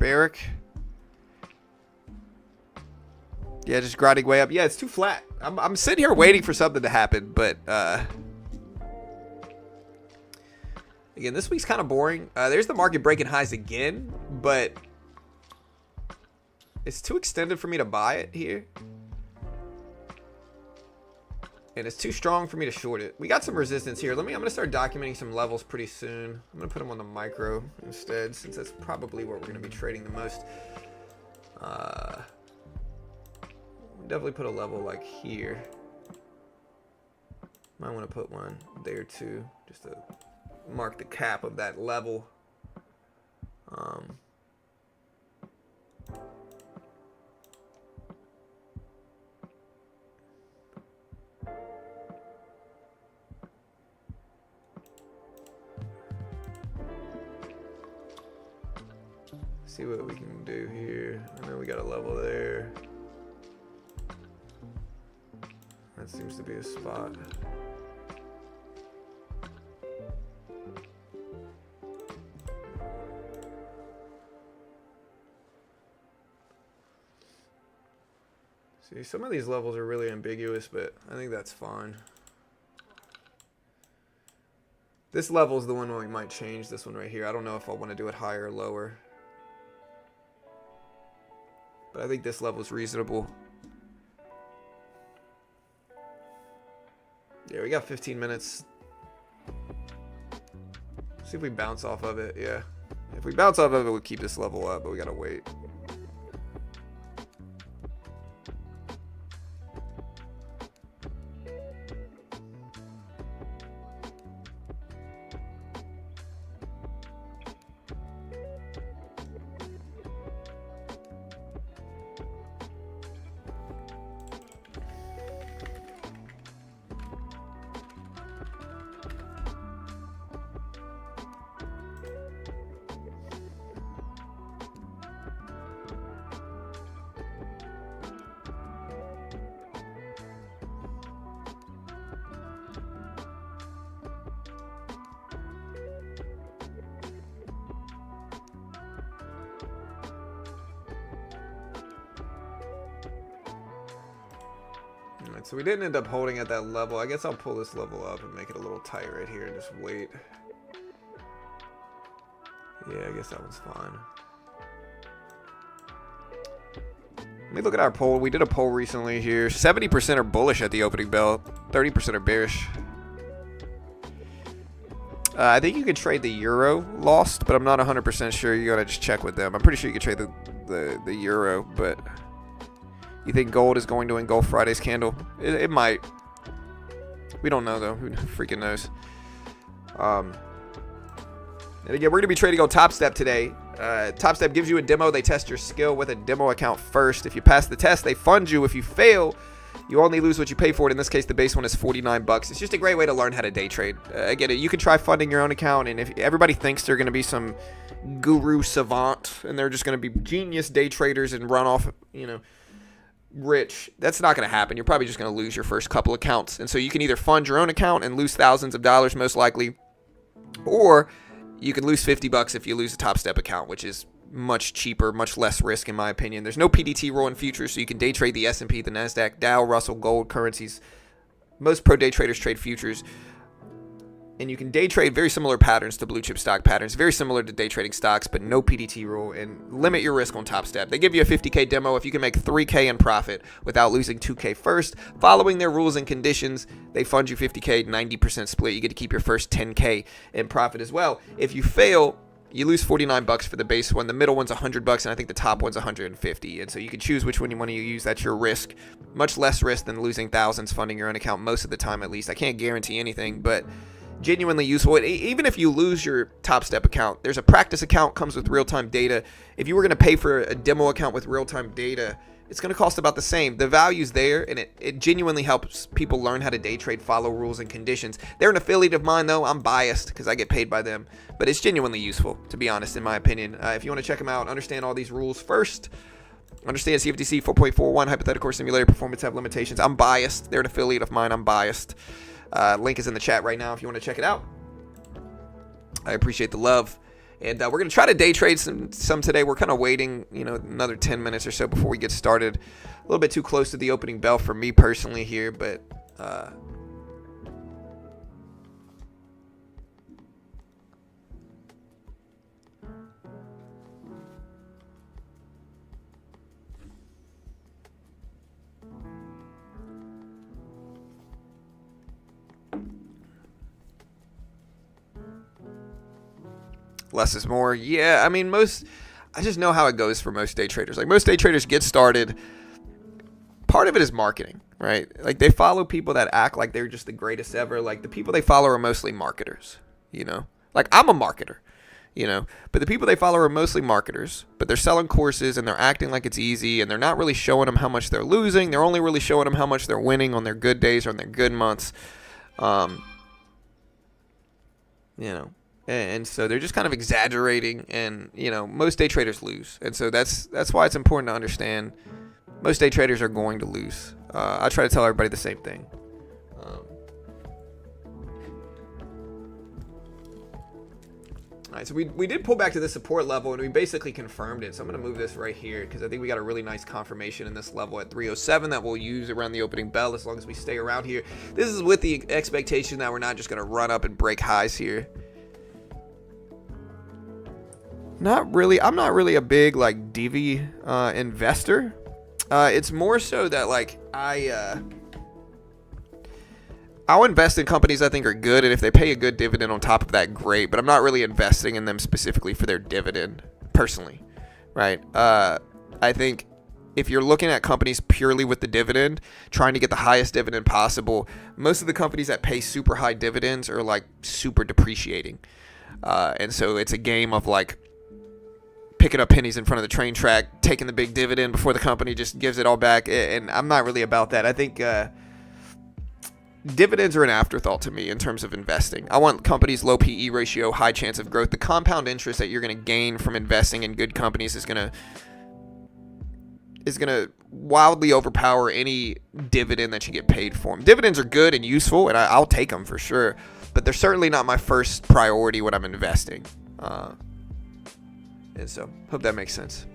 Bearish. Yeah, just grinding way up. Yeah, it's too flat. I'm sitting here waiting for something to happen, but again, this week's kind of boring. There's the market breaking highs again, but it's too extended for me to buy it here. And it's too strong for me to short it. We got some resistance here. I'm going to start documenting some levels pretty soon. I'm going to put them on the micro instead, since that's probably where we're going to be trading the most. Definitely put a level like here. Might want to put one there too, just to mark the cap of that level. See what we can do here. I know we got a level there. That seems to be a spot. See, some of these levels are really ambiguous, but I think that's fine. This level is the one where we might change this one right here. I don't know if I want to do it higher or lower. But I think this level is reasonable. Yeah, we got 15 minutes. See if we bounce off of it. Yeah. If we bounce off of it, we'll keep this level up, but we gotta wait. So we didn't end up holding at that level. I guess I'll pull this level up and make it a little tight right here and just wait. Yeah, I guess that one's fine. Let me look at our poll. We did a poll recently here. 70% are bullish at the opening bell. 30% are bearish. I think you could trade the euro lost, but I'm not 100% sure. You gotta just check with them. I'm pretty sure you could trade the euro, but... You think gold is going to engulf Friday's candle? It might. We don't know, though. Who freaking knows? And again, we're going to be trading on Topstep today. Topstep gives you a demo. They test your skill with a demo account first. If you pass the test, they fund you. If you fail, you only lose what you pay for it. In this case, the base one is $49. It's just a great way to learn how to day trade. Again, you can try funding your own account, and if everybody thinks they're going to be some guru savant, and they're just going to be genius day traders and run off, you know, rich, that's not going to happen. You're probably just going to lose your first couple accounts. And so you can either fund your own account and lose thousands of dollars most likely, or you can lose $50 if you lose a Topstep account, which is much cheaper, much less risk in my opinion. There's no PDT rule in futures, so you can day trade the S&P, the Nasdaq, Dow, Russell, gold, currencies. Most pro day traders trade futures. And you can day trade very similar patterns to blue chip stock patterns, very similar to day trading stocks, but no PDT rule, and limit your risk on Topstep. They give you a 50K demo if you can make 3K in profit without losing 2K first. Following their rules and conditions, they fund you 50K, 90% split. You get to keep your first 10K in profit as well. If you fail, you lose $49 for the base one. The middle one's $100, and I think the top one's $150. And so you can choose which one you want to use. That's your risk. Much less risk than losing thousands funding your own account most of the time, at least. I can't guarantee anything, but genuinely useful. Even if you lose your Topstep account, there's a practice account, comes with real-time data. If you were going to pay for a demo account with real-time data, it's going to cost about the same. The value's there, and it genuinely helps people learn how to day trade, follow rules and conditions. They're an affiliate of mine, though. I'm biased because I get paid by them, but it's genuinely useful, to be honest, in my opinion. If you want to check them out, understand all these rules first. Understand CFTC 4.41 hypothetical simulator performance have limitations. I'm biased. They're an affiliate of mine. I'm biased. Link is in the chat right now if you want to check it out. I appreciate the love. And we're going to try to day trade some today. We're kind of waiting, you know, another 10 minutes or so before we get started. A little bit too close to the opening bell for me personally here, but less is more. Yeah, I mean, I just know how it goes for most day traders. Like, most day traders get started. Part of it is marketing, right? Like, they follow people that act like they're just the greatest ever. Like, the people they follow are mostly marketers, you know? Like, I'm a marketer, you know? But the people they follow are mostly marketers. But they're selling courses, and they're acting like it's easy, and they're not really showing them how much they're losing. They're only really showing them how much they're winning on their good days or on their good months. You know? And so they're just kind of exaggerating, and, you know, most day traders lose. And so that's why it's important to understand most day traders are going to lose. I try to tell everybody the same thing. All right, so we did pull back to this support level, and we basically confirmed it. So I'm going to move this right here because I think we got a really nice confirmation in this level at 307 that we'll use around the opening bell as long as we stay around here. This is with the expectation that we're not just going to run up and break highs here. Not really. I'm not really a big like DV investor. It's more so that like I'll invest in companies I think are good, and if they pay a good dividend on top of that, great. But I'm not really investing in them specifically for their dividend personally, right? I think if you're looking at companies purely with the dividend, trying to get the highest dividend possible, most of the companies that pay super high dividends are like super depreciating, and so it's a game of like picking up pennies in front of the train track, taking the big dividend before the company just gives it all back. And I'm not really about that. I think dividends are an afterthought to me in terms of investing. I want companies low PE ratio, high chance of growth. The compound interest that you're going to gain from investing in good companies is going to wildly overpower any dividend that you get paid for them. Dividends are good and useful, and I'll take them for sure, but they're certainly not my first priority when I'm investing. And so, hope that makes sense.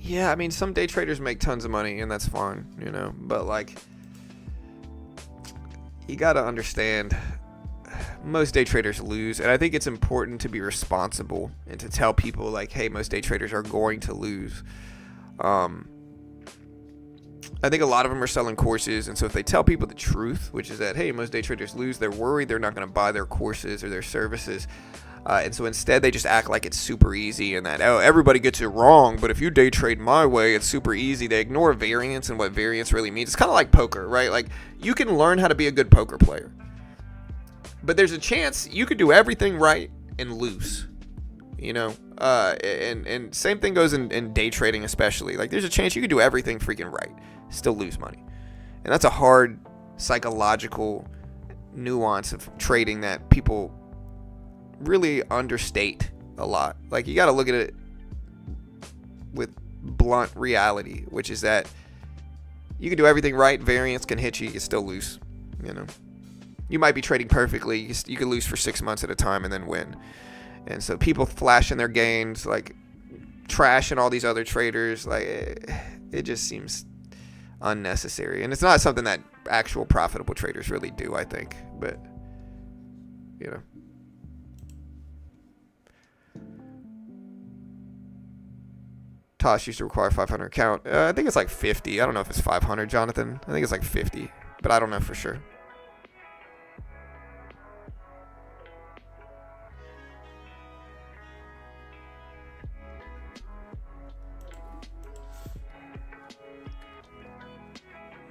Yeah, I mean, some day traders make tons of money, and that's fine, you know, but like, you got to understand, most day traders lose, and I think it's important to be responsible and to tell people like, hey, most day traders are going to lose. I think a lot of them are selling courses, and so if they tell people the truth, which is that, hey, most day traders lose, they're worried they're not going to buy their courses or their services. And so instead they just act like it's super easy and that, oh, everybody gets it wrong, but if you day trade my way, it's super easy. They ignore variance and what variance really means. It's kind of like poker, right? Like, you can learn how to be a good poker player, but there's a chance you could do everything right and lose, you know? And same thing goes in day trading especially. Like, there's a chance you could do everything freaking right, still lose money. And that's a hard psychological nuance of trading that people really understate a lot. Like, you got to look at it with blunt reality, which is that you can do everything right, variance can hit you, you can still lose. You know, you might be trading perfectly, you can lose for 6 months at a time and then win. And so people flashing their gains, like trashing all these other traders, like it just seems unnecessary, and it's not something that actual profitable traders really do, I think. But you know, Tosh used to require 500 account. I think it's like 50. I don't know if it's 500, Jonathan. I think it's like 50, but I don't know for sure.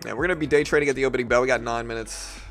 Yeah, we're going to be day trading at the opening bell. We got 9 minutes.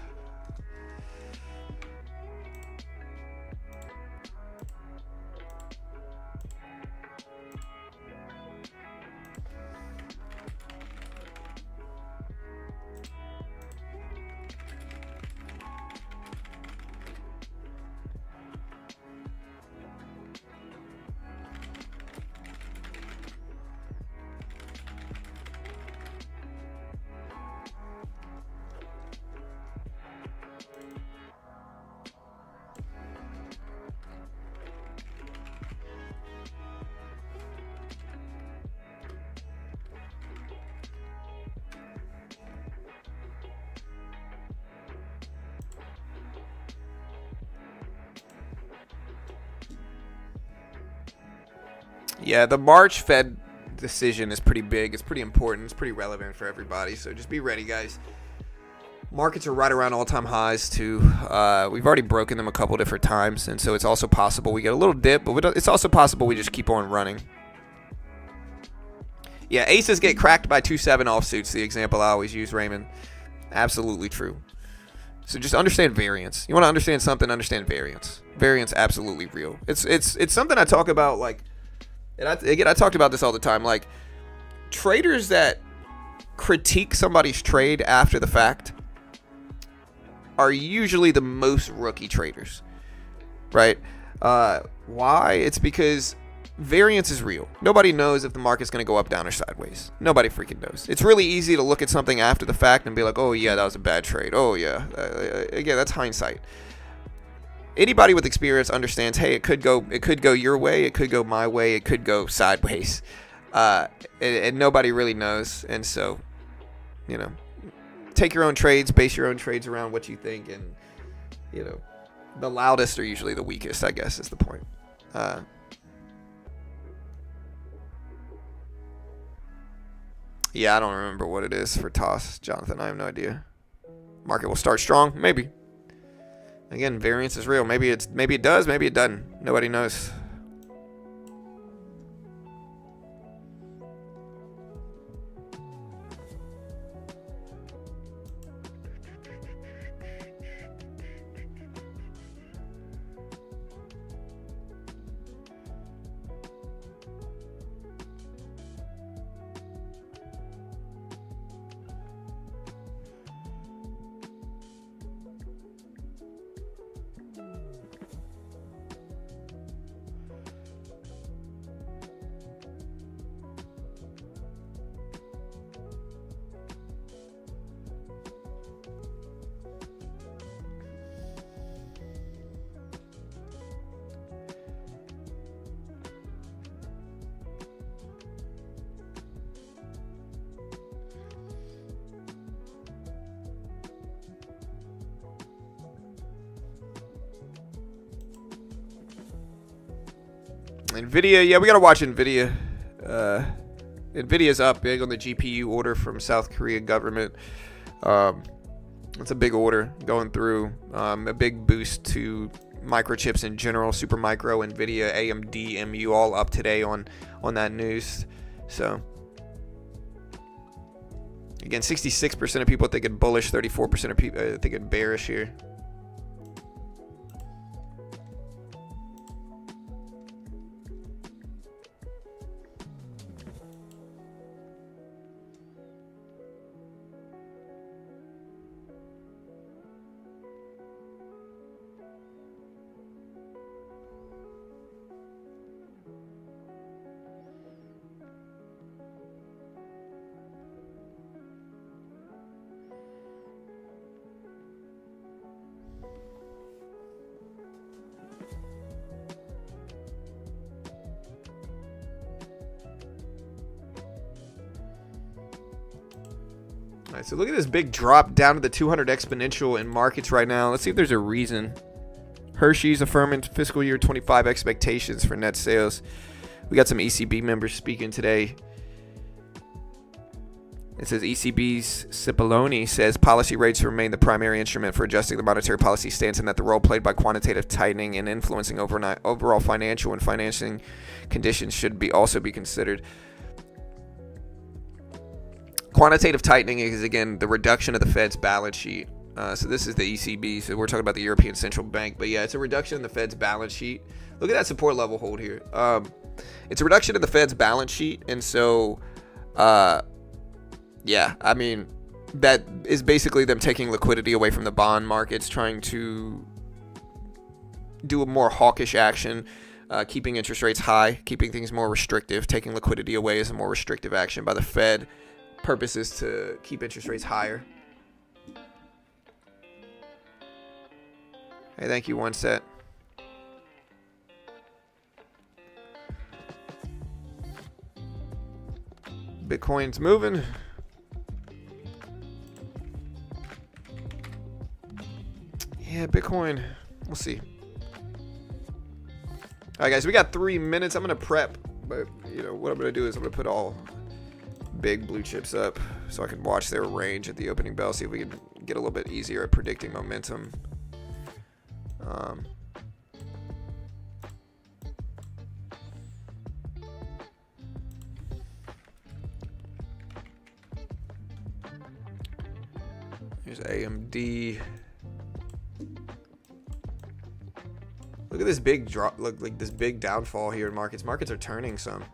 Yeah, the March Fed decision is pretty big. It's pretty important. It's pretty relevant for everybody. So just be ready, guys. Markets are right around all-time highs, too. We've already broken them a couple different times, and so it's also possible we get a little dip, but it's also possible we just keep on running. Yeah, aces get cracked by 2-7 offsuits, the example I always use, Raymond. Absolutely true. So just understand variance. You want to understand something, understand variance. Variance, absolutely real. It's something I talk about, like, and I talked about this all the time, like, traders that critique somebody's trade after the fact are usually the most rookie traders, right? Why? It's because variance is real. Nobody knows if the market's going to go up, down, or sideways. Nobody freaking knows. It's really easy to look at something after the fact and be like, oh, yeah, that was a bad trade. Oh, yeah. Again, that's hindsight. Anybody with experience understands, hey, it could go your way, it could go my way, it could go sideways. And nobody really knows. And so, you know, take your own trades, base your own trades around what you think, and, you know, the loudest are usually the weakest, I guess, is the point. Yeah, I don't remember what it is for toss, Jonathan. I have no idea. Market will start strong, maybe. Again, variance is real. Maybe it does, maybe it doesn't. Nobody knows. Nvidia, yeah, we gotta watch Nvidia. Nvidia's up big on the GPU order from South Korea government. It's a big order going through. A big boost to microchips in general, Supermicro, Nvidia, AMD, MU, all up today on that news. So again, 66% of people think it bullish, 34% of people think it bearish here. All right, so look at this big drop down to the 200 exponential in markets right now. Let's see if there's a reason. Hershey's affirming fiscal year 25 expectations for net sales. We got some ECB members speaking today. It says ECB's Cipollone says policy rates remain the primary instrument for adjusting the monetary policy stance, and that the role played by quantitative tightening and influencing overall financial and financing conditions should also be considered. Quantitative tightening is, again, the reduction of the Fed's balance sheet. So this is the ECB. So we're talking about the European Central Bank. But yeah, it's a reduction in the Fed's balance sheet. Look at that support level hold here. It's a reduction in the Fed's balance sheet. And so, yeah, I mean, that is basically them taking liquidity away from the bond markets, trying to do a more hawkish action, keeping interest rates high, keeping things more restrictive, taking liquidity away is a more restrictive action by the Fed. Purpose is to keep interest rates higher. Hey, thank you, One Set. Bitcoin's moving. Yeah, Bitcoin. We'll see. All right, guys, we got 3 minutes. I'm going to prep, but you know, what I'm going to do is I'm going to put all big blue chips up so I can watch their range at the opening bell, see if we can get a little bit easier at predicting momentum. Here's AMD. Look at this big drop, look like this big downfall here in markets. Markets are turning some.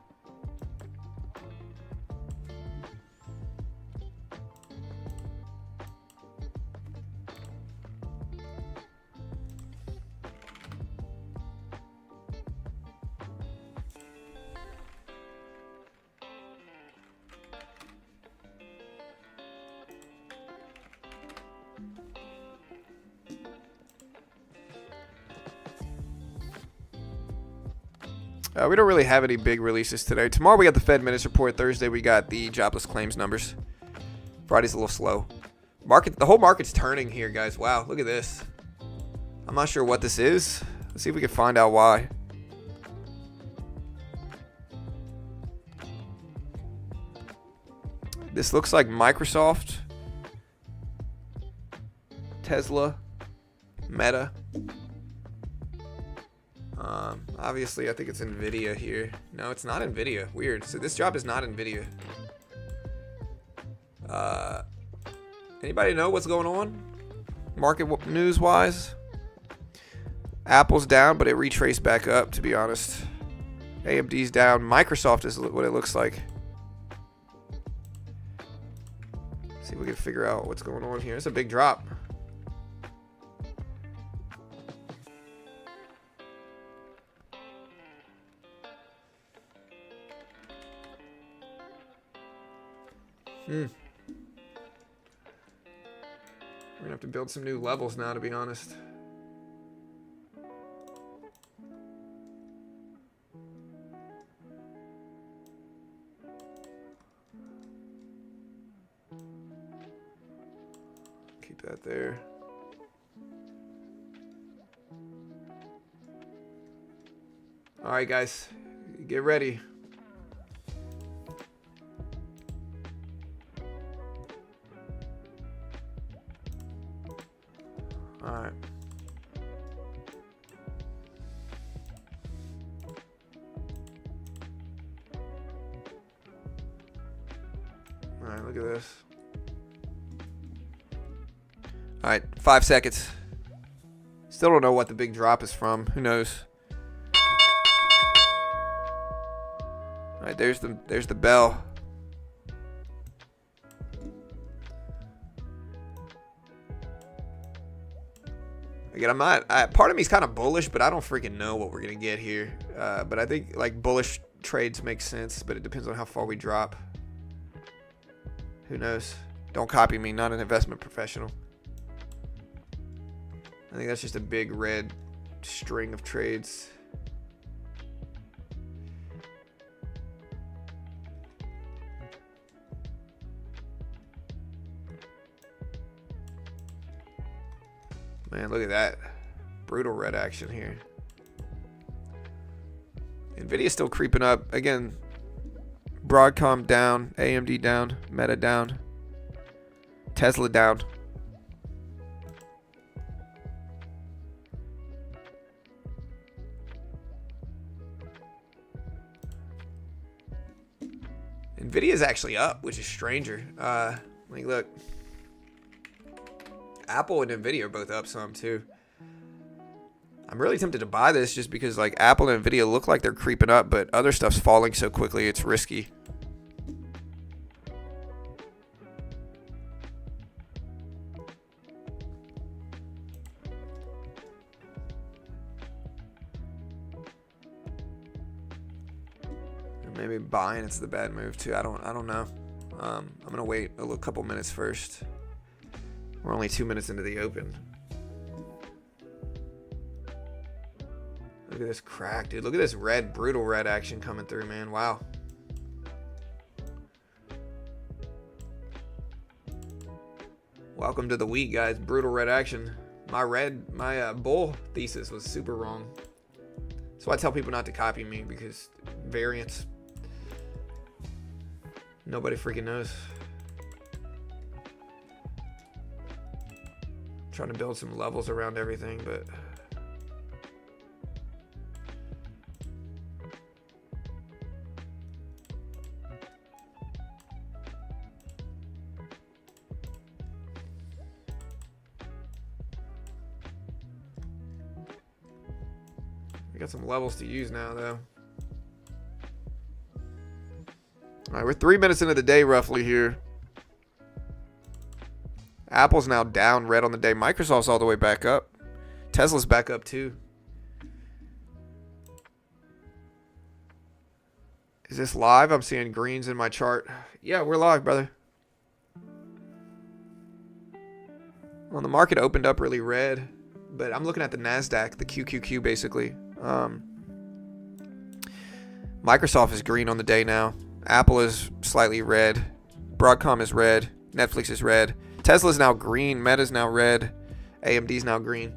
We don't really have any big releases today. Tomorrow we got the Fed minutes report. Thursday we got the jobless claims numbers. Friday's a little slow. The whole market's turning here, guys. Wow, look at this. I'm not sure what this is. Let's see if we can find out why. This looks like Microsoft, Tesla, Meta. Obviously, I think it's Nvidia here. No, it's not Nvidia. Weird. So this drop is not Nvidia. Anybody know what's going on? Market news-wise? Apple's down, but it retraced back up, to be honest. AMD's down. Microsoft is what it looks like. See if we can figure out what's going on here. It's a big drop. We're gonna have to build some new levels now, to be honest. Keep that there. All right, guys, get ready. Alright. Alright, look at this. Alright, 5 seconds. Still don't know what the big drop is from. Who knows? Alright, there's the bell. Again, I'm not. Part of me is kind of bullish, but I don't freaking know what we're gonna get here. But I think like bullish trades make sense, but it depends on how far we drop. Who knows? Don't copy me. Not an investment professional. I think that's just a big red string of trades. Man, look at that. Brutal red action here. Nvidia's still creeping up. Again, Broadcom down, AMD down, Meta down, Tesla down. Nvidia's actually up, which is stranger. Like, look. Apple and Nvidia are both up some too. I'm really tempted to buy this just because like Apple and Nvidia look like they're creeping up, but other stuff's falling so quickly it's risky. Maybe buying it's the bad move too. I don't know. I'm gonna wait a couple minutes first. We're only 2 minutes into the open. Look at this crack, dude. Look at this red, brutal red action coming through, man. Wow. Welcome to the week, guys. Brutal red action. My bull thesis was super wrong. So I tell people not to copy me because variance. Nobody freaking knows. Trying to build some levels around everything, but we got some levels to use now, though. All right, we're 3 minutes into the day roughly here. Apple's now down red on the day. Microsoft's all the way back up. Tesla's back up too. Is this live? I'm seeing greens in my chart. Yeah, we're live, brother. Well, the market opened up really red, but I'm looking at the Nasdaq, the QQQ basically. Microsoft is green on the day now. Apple is slightly red. Broadcom is red. Netflix is red. Tesla's now green. Meta's now red. AMD's now green.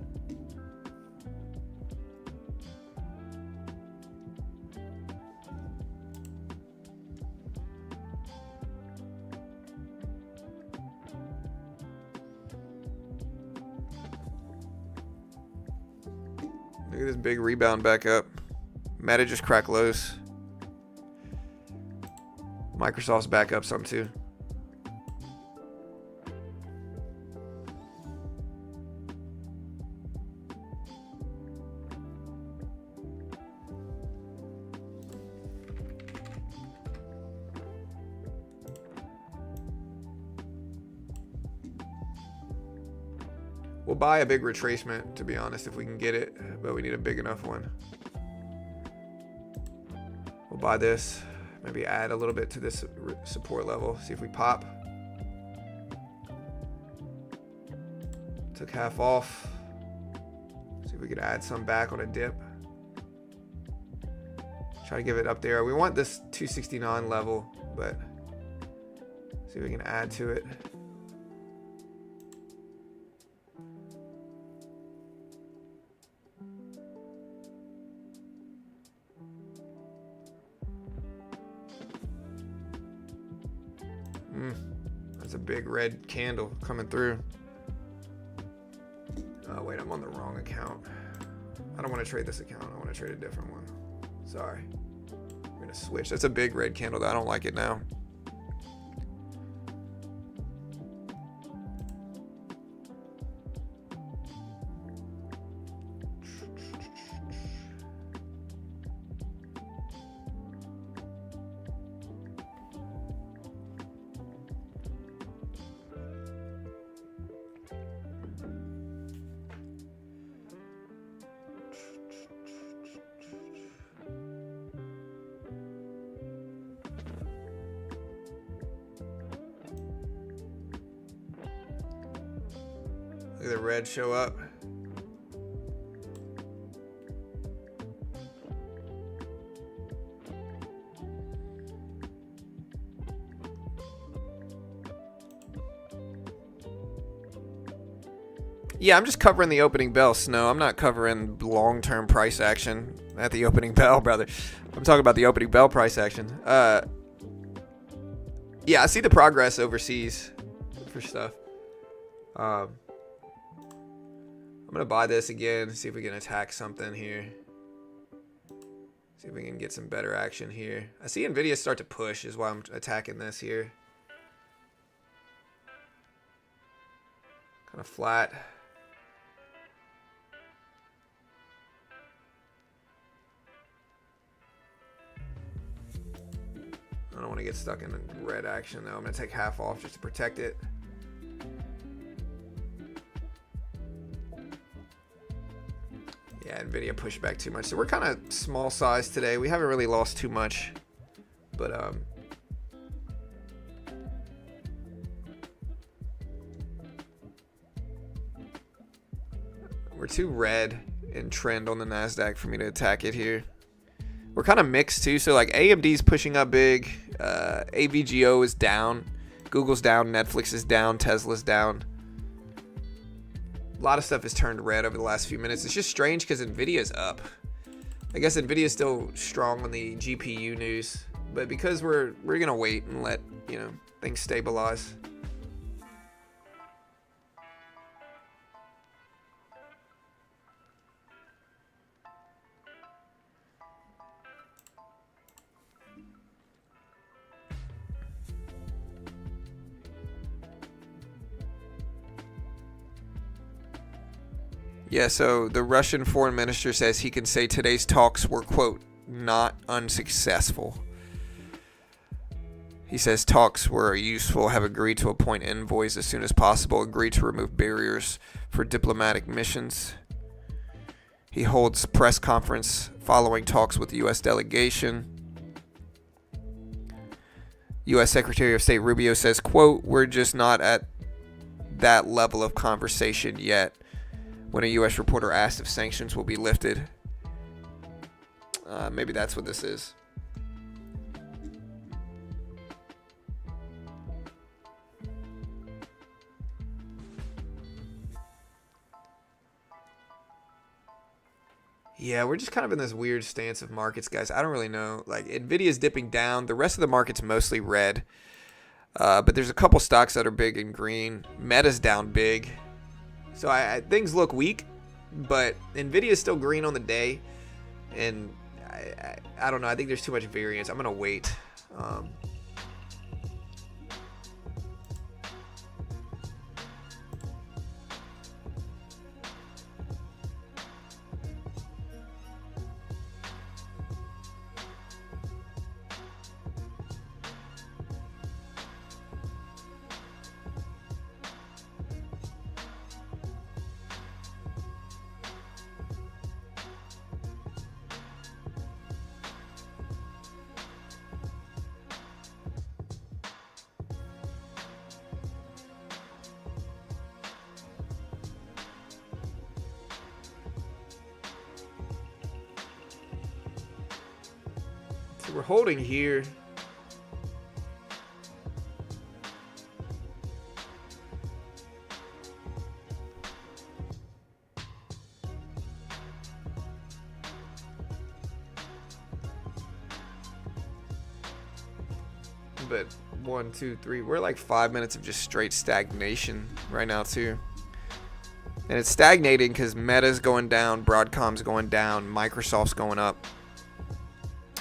Look at this big rebound back up. Meta just cracked lows. Microsoft's back up some too. We'll buy a big retracement, to be honest, if we can get it, but we need a big enough one. We'll buy this, maybe add a little bit to this support level, see if we pop. Took half off. See if we could add some back on a dip. Try to give it up there. We want this 269 level, but see if we can add to it. That's a big red candle coming through. Oh, wait, I'm on the wrong account. I don't want to trade this account. I want to trade a different one. Sorry. I'm going to switch. That's a big red candle, though. I don't like it now. Look at the red show up. Yeah, I'm just covering the opening bell, Snow. I'm not covering long-term price action at the opening bell, brother. I'm talking about the opening bell price action. Yeah, I see the progress overseas for stuff. I'm going to buy this again, see if we can attack something here. See if we can get some better action here. I see Nvidia start to push is why I'm attacking this here. Kind of flat. I don't want to get stuck in the red action though. I'm going to take half off just to protect it. Yeah, Nvidia pushed back too much. So we're kind of small size today. We haven't really lost too much. But we're too red in trend on the Nasdaq for me to attack it here. We're kind of mixed too. So like AMD's pushing up big. AVGO is down. Google's down. Netflix is down. Tesla's down. A lot of stuff has turned red over the last few minutes. It's just strange because Nvidia's up. I guess Nvidia's still strong on the GPU news, but because we're gonna wait and let you know, things stabilize. Yeah, so the Russian foreign minister says he can say today's talks were, quote, not unsuccessful. He says talks were useful, have agreed to appoint envoys as soon as possible, agreed to remove barriers for diplomatic missions. He holds press conference following talks with the U.S. delegation. U.S. Secretary of State Rubio says, quote, we're just not at that level of conversation yet. When a U.S. reporter asked if sanctions will be lifted. Maybe that's what this is. Yeah, we're just kind of in this weird stance of markets, guys. I don't really know. Like, Nvidia's dipping down. The rest of the market's mostly red. But there's a couple stocks that are big and green. Meta's down big. So things look weak, but Nvidia is still green on the day, and I don't know. I think there's too much variance. I'm gonna wait. So we're holding here. But 1, 2, 3, we're like 5 minutes of just straight stagnation right now too. And it's stagnating because Meta's going down, Broadcom's going down, Microsoft's going up.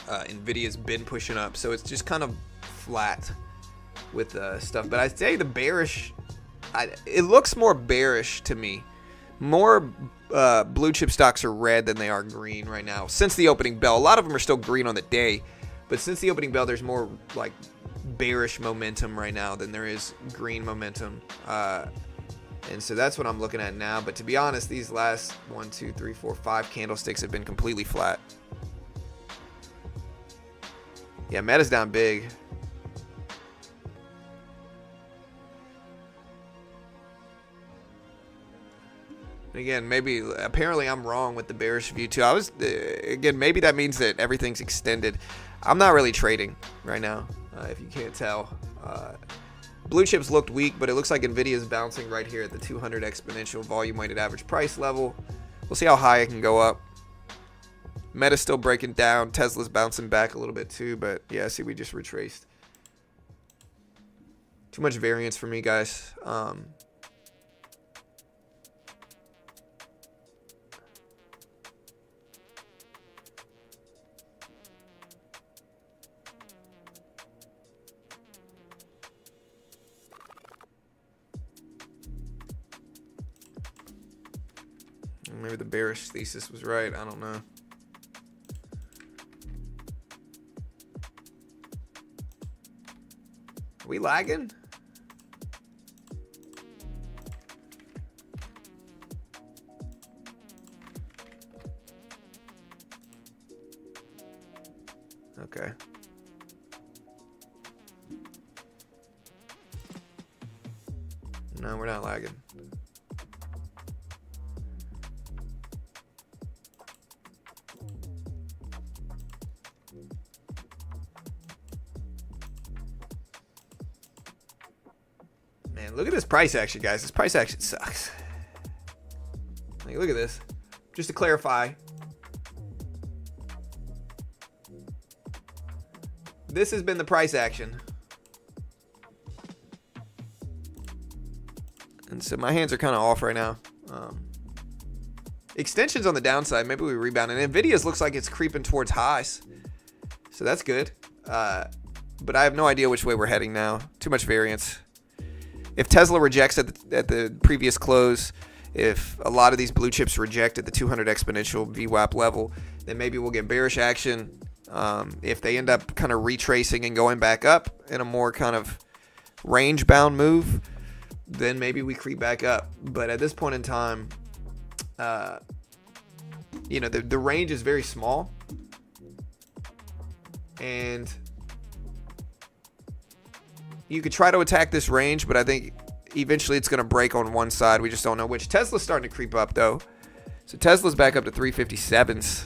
Nvidia's been pushing up, so it's just kind of flat with stuff. But I'd say the bearish, it looks more bearish to me. More blue chip stocks are red than they are green right now since the opening bell. A lot of them are still green on the day, but since the opening bell, there's more like bearish momentum right now than there is green momentum. And so that's what I'm looking at now. But to be honest, these last 1, 2, 3, 4, 5 candlesticks have been completely flat. Yeah, Meta's down big. Again, apparently I'm wrong with the bearish view too. Again, maybe that means that everything's extended. I'm not really trading right now, if you can't tell. Blue chips looked weak, but it looks like Nvidia is bouncing right here at the 200 exponential volume weighted average price level. We'll see how high it can go up. Meta's still breaking down. Tesla's bouncing back a little bit too, but yeah, see, we just retraced. Too much variance for me, guys. Maybe the bearish thesis was right. I don't know. Are we lagging? Okay. No, we're not lagging. Man, look at this price action, guys. This price action sucks. Like, look at this. Just to clarify, this has been the price action. And so my hands are kind of off right now. Extensions on the downside. Maybe we rebound. And Nvidia's looks like it's creeping towards highs. So that's good. But I have no idea which way we're heading now. Too much variance. If Tesla rejects at the previous close, if a lot of these blue chips reject at the 200 exponential VWAP level, then maybe we'll get bearish action. If they end up kind of retracing and going back up in a more kind of range-bound move, then maybe we creep back up. But at this point in time, you know, the range is very small. And you could try to attack this range, but I think eventually it's going to break on one side. We just don't know which. Tesla's starting to creep up, though. So Tesla's back up to 357s.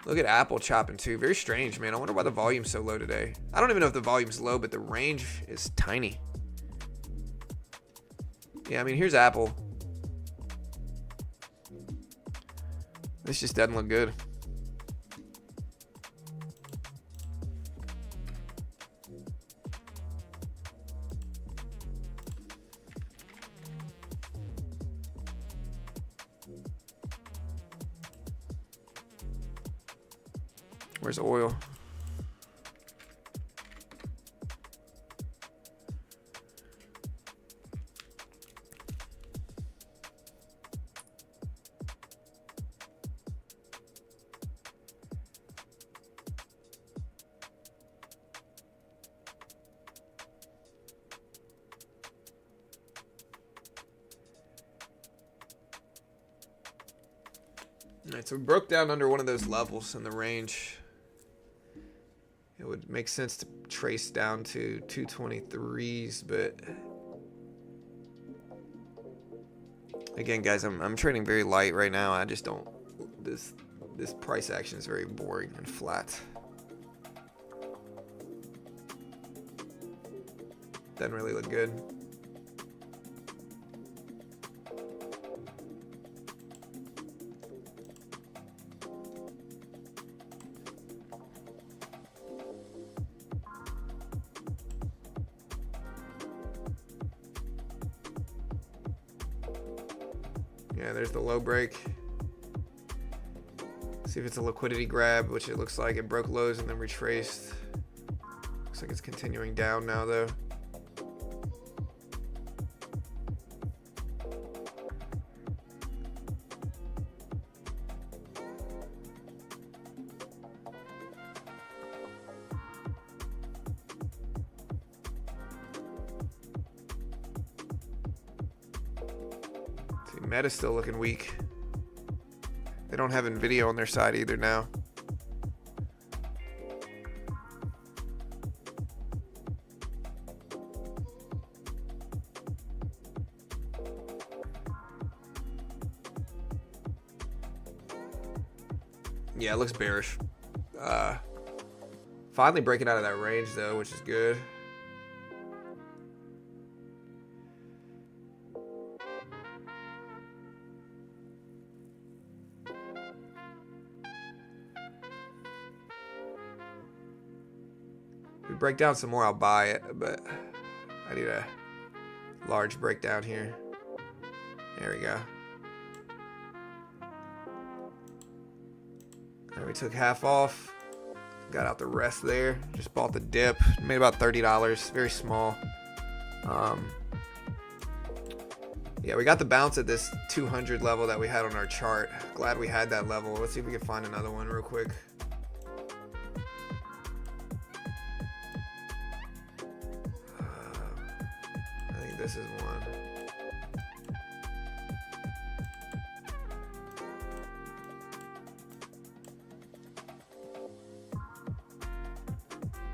Look at Apple chopping, too. Very strange, man. I wonder why the volume's so low today. I don't even know if the volume's low, but the range is tiny. Yeah, I mean, here's Apple. This just doesn't look good. Where's oil? All right, so we broke down under one of those levels in the range. It would make sense to trace down to 223s, but again, guys, I'm trading very light right now. I just don't. This price action is very boring and flat. Doesn't really look good. Yeah, there's the low break. See if it's a liquidity grab, which it looks like. It broke lows and then retraced. Looks like it's continuing down now, though. Meta's still looking weak. They don't have Nvidia on their side either now. Yeah, it looks bearish. Finally breaking out of that range though, which is good. If we break down some more, I'll buy it, but I need a large breakdown here. There we go. And we took half off. Got out the rest there. Just bought the dip. Made about $30. Very small. Yeah, we got the bounce at this 200 level that we had on our chart. Glad we had that level. Let's see if we can find another one real quick. I think this is one.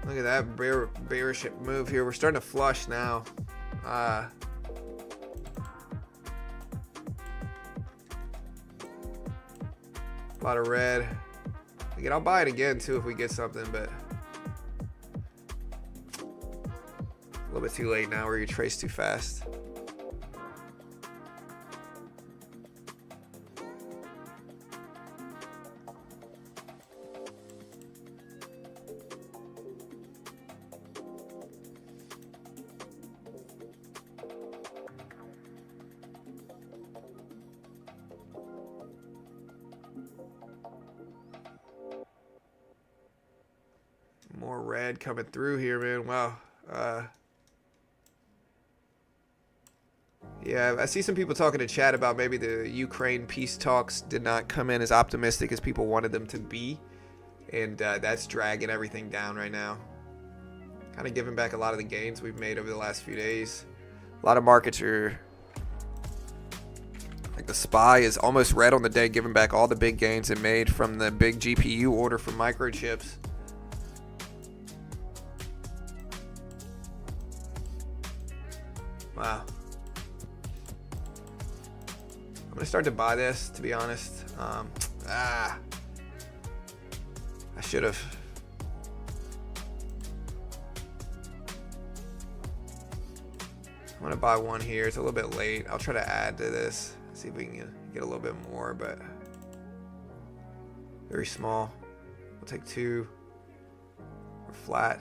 Look at that bearish move here. We're starting to flush now. A lot of red. Again, I'll buy it again too if we get something, but a little bit too late now where you trace too fast. red coming through here, man. Wow. Yeah, I see some people talking to chat about maybe the Ukraine peace talks did not come in as optimistic as people wanted them to be. And that's dragging everything down right now. Kind of giving back a lot of the gains we've made over the last few days. A lot of markets are... Like the SPY is almost red on the day, giving back all the big gains it made from the big GPU order from microchips. Wow. I'm going to start to buy this, to be honest. I should have. I'm going to buy one here. It's a little bit late. I'll try to add to this. See if we can get a little bit more, but very small. We'll take 2. We're flat.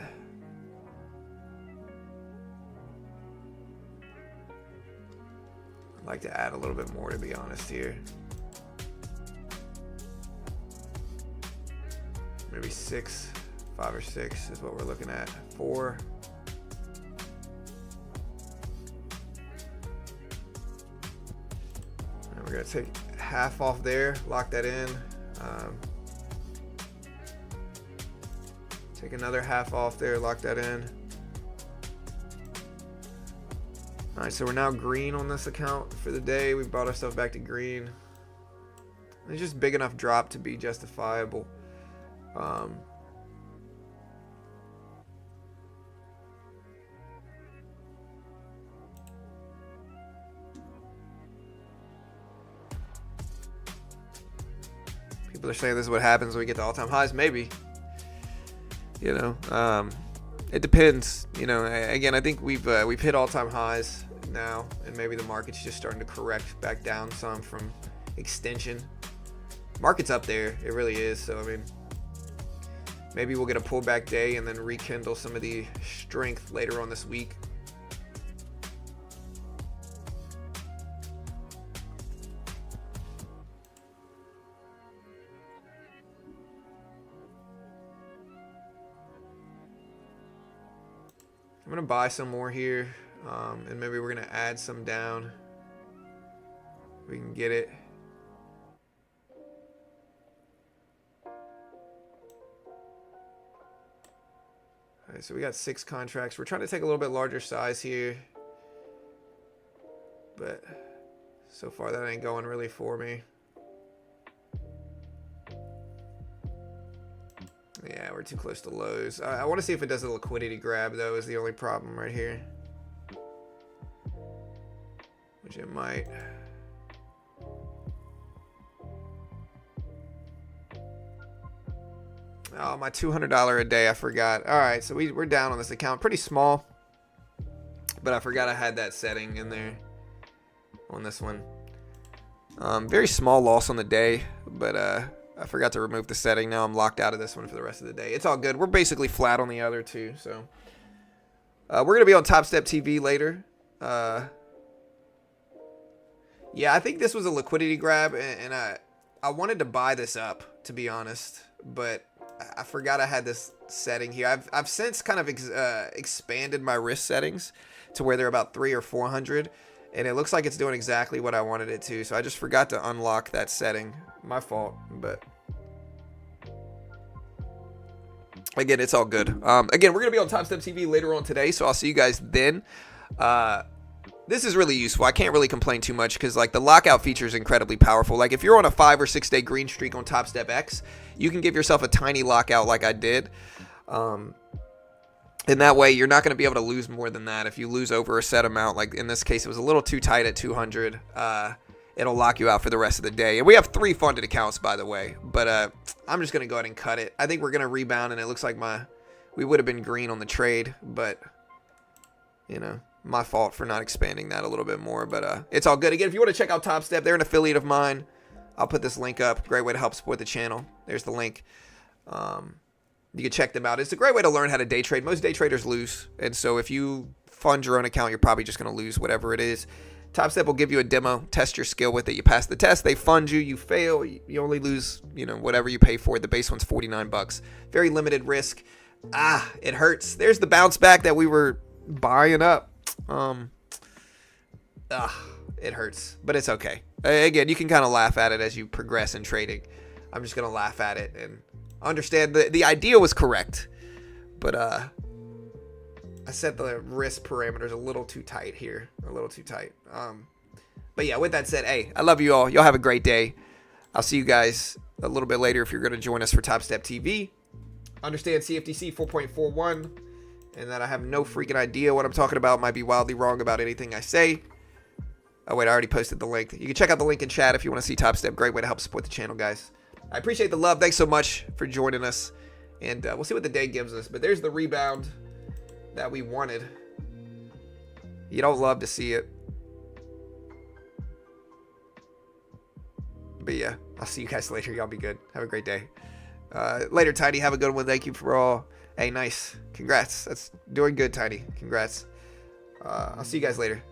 I'd like to add a little bit more, to be honest here. Maybe 6, 5 or 6 is what we're looking at. 4. We're going to take half off there, lock that in. Take another half off there, lock that in. All right, so we're now green on this account for the day. We brought ourselves back to green. It's just big enough drop to be justifiable. People are saying this is what happens when we get to all-time highs. Maybe, you know, it depends. You know, again, I think we've hit all-time highs now, and maybe the market's just starting to correct back down some from extension. Market's up there, it really is. So I mean, maybe we'll get a pullback day and then rekindle some of the strength later on this week. I'm gonna buy some more here, and maybe we're gonna add some down. We can get it. All right, so we got 6 contracts. We're trying to take a little bit larger size here, but so far that ain't going really for me. Yeah, we're too close to lows. I want to see if it does a liquidity grab, though, is the only problem right here. Which it might. Oh, my $200 a day, I forgot. All right, so we're down on this account. Pretty small, but I forgot I had that setting in there on this one. Very small loss on the day, but I forgot to remove the setting. Now I'm locked out of this one for the rest of the day. It's all good. We're basically flat on the other two. So we're going to be on Topstep TV later. Yeah, I think this was a liquidity grab, and I wanted to buy this up, to be honest, but I forgot I had this setting here. I've since kind of expanded my risk settings to where they're about 300 or 400, and it looks like it's doing exactly what I wanted it to. So I just forgot to unlock that setting. My fault, but again, it's all good. Again, we're gonna be on Topstep TV later on today, so I'll see you guys then. This is really useful. I can't really complain too much because like the lockout feature is incredibly powerful. Like if you're on a 5 or 6 day green streak on Topstep X, you can give yourself a tiny lockout like I did. And that way you're not going to be able to lose more than that. If you lose over a set amount, like in this case, it was a little too tight at 200. It'll lock you out for the rest of the day. And we have 3 funded accounts, by the way. But I'm just going to go ahead and cut it. I think we're going to rebound, and it looks like we would have been green on the trade. But, you know, my fault for not expanding that a little bit more. But it's all good. Again, if you want to check out Topstep, they're an affiliate of mine. I'll put this link up. Great way to help support the channel. There's the link. You can check them out. It's a great way to learn how to day trade. Most day traders lose. And so if you fund your own account, you're probably just going to lose whatever it is. Topstep will give you a demo, test your skill with it. You pass the test, they fund you, you fail, you only lose, you know, whatever you pay for it. The base one's $49. Very limited risk. It hurts. There's the bounce back that we were buying up. It hurts, but it's okay. Again, you can kind of laugh at it as you progress in trading. I'm just going to laugh at it and understand the idea was correct. But I set the risk parameters a little too tight here. A little too tight. But yeah, with that said, hey, I love you all. Y'all have a great day. I'll see you guys a little bit later if you're going to join us for Topstep TV. Understand CFTC 4.41 and that I have no freaking idea what I'm talking about. Might be wildly wrong about anything I say. Oh, wait, I already posted the link. You can check out the link in chat if you want to see Topstep. Great way to help support the channel, guys. I appreciate the love. Thanks so much for joining us. And we'll see what the day gives us. But there's the rebound that we wanted. You don't love to see it. But yeah, I'll see you guys later. Y'all be good. Have a great day. Later, Tiny. Have a good one. Thank you for all. Hey, nice. Congrats. That's doing good, Tiny. Congrats. I'll see you guys later.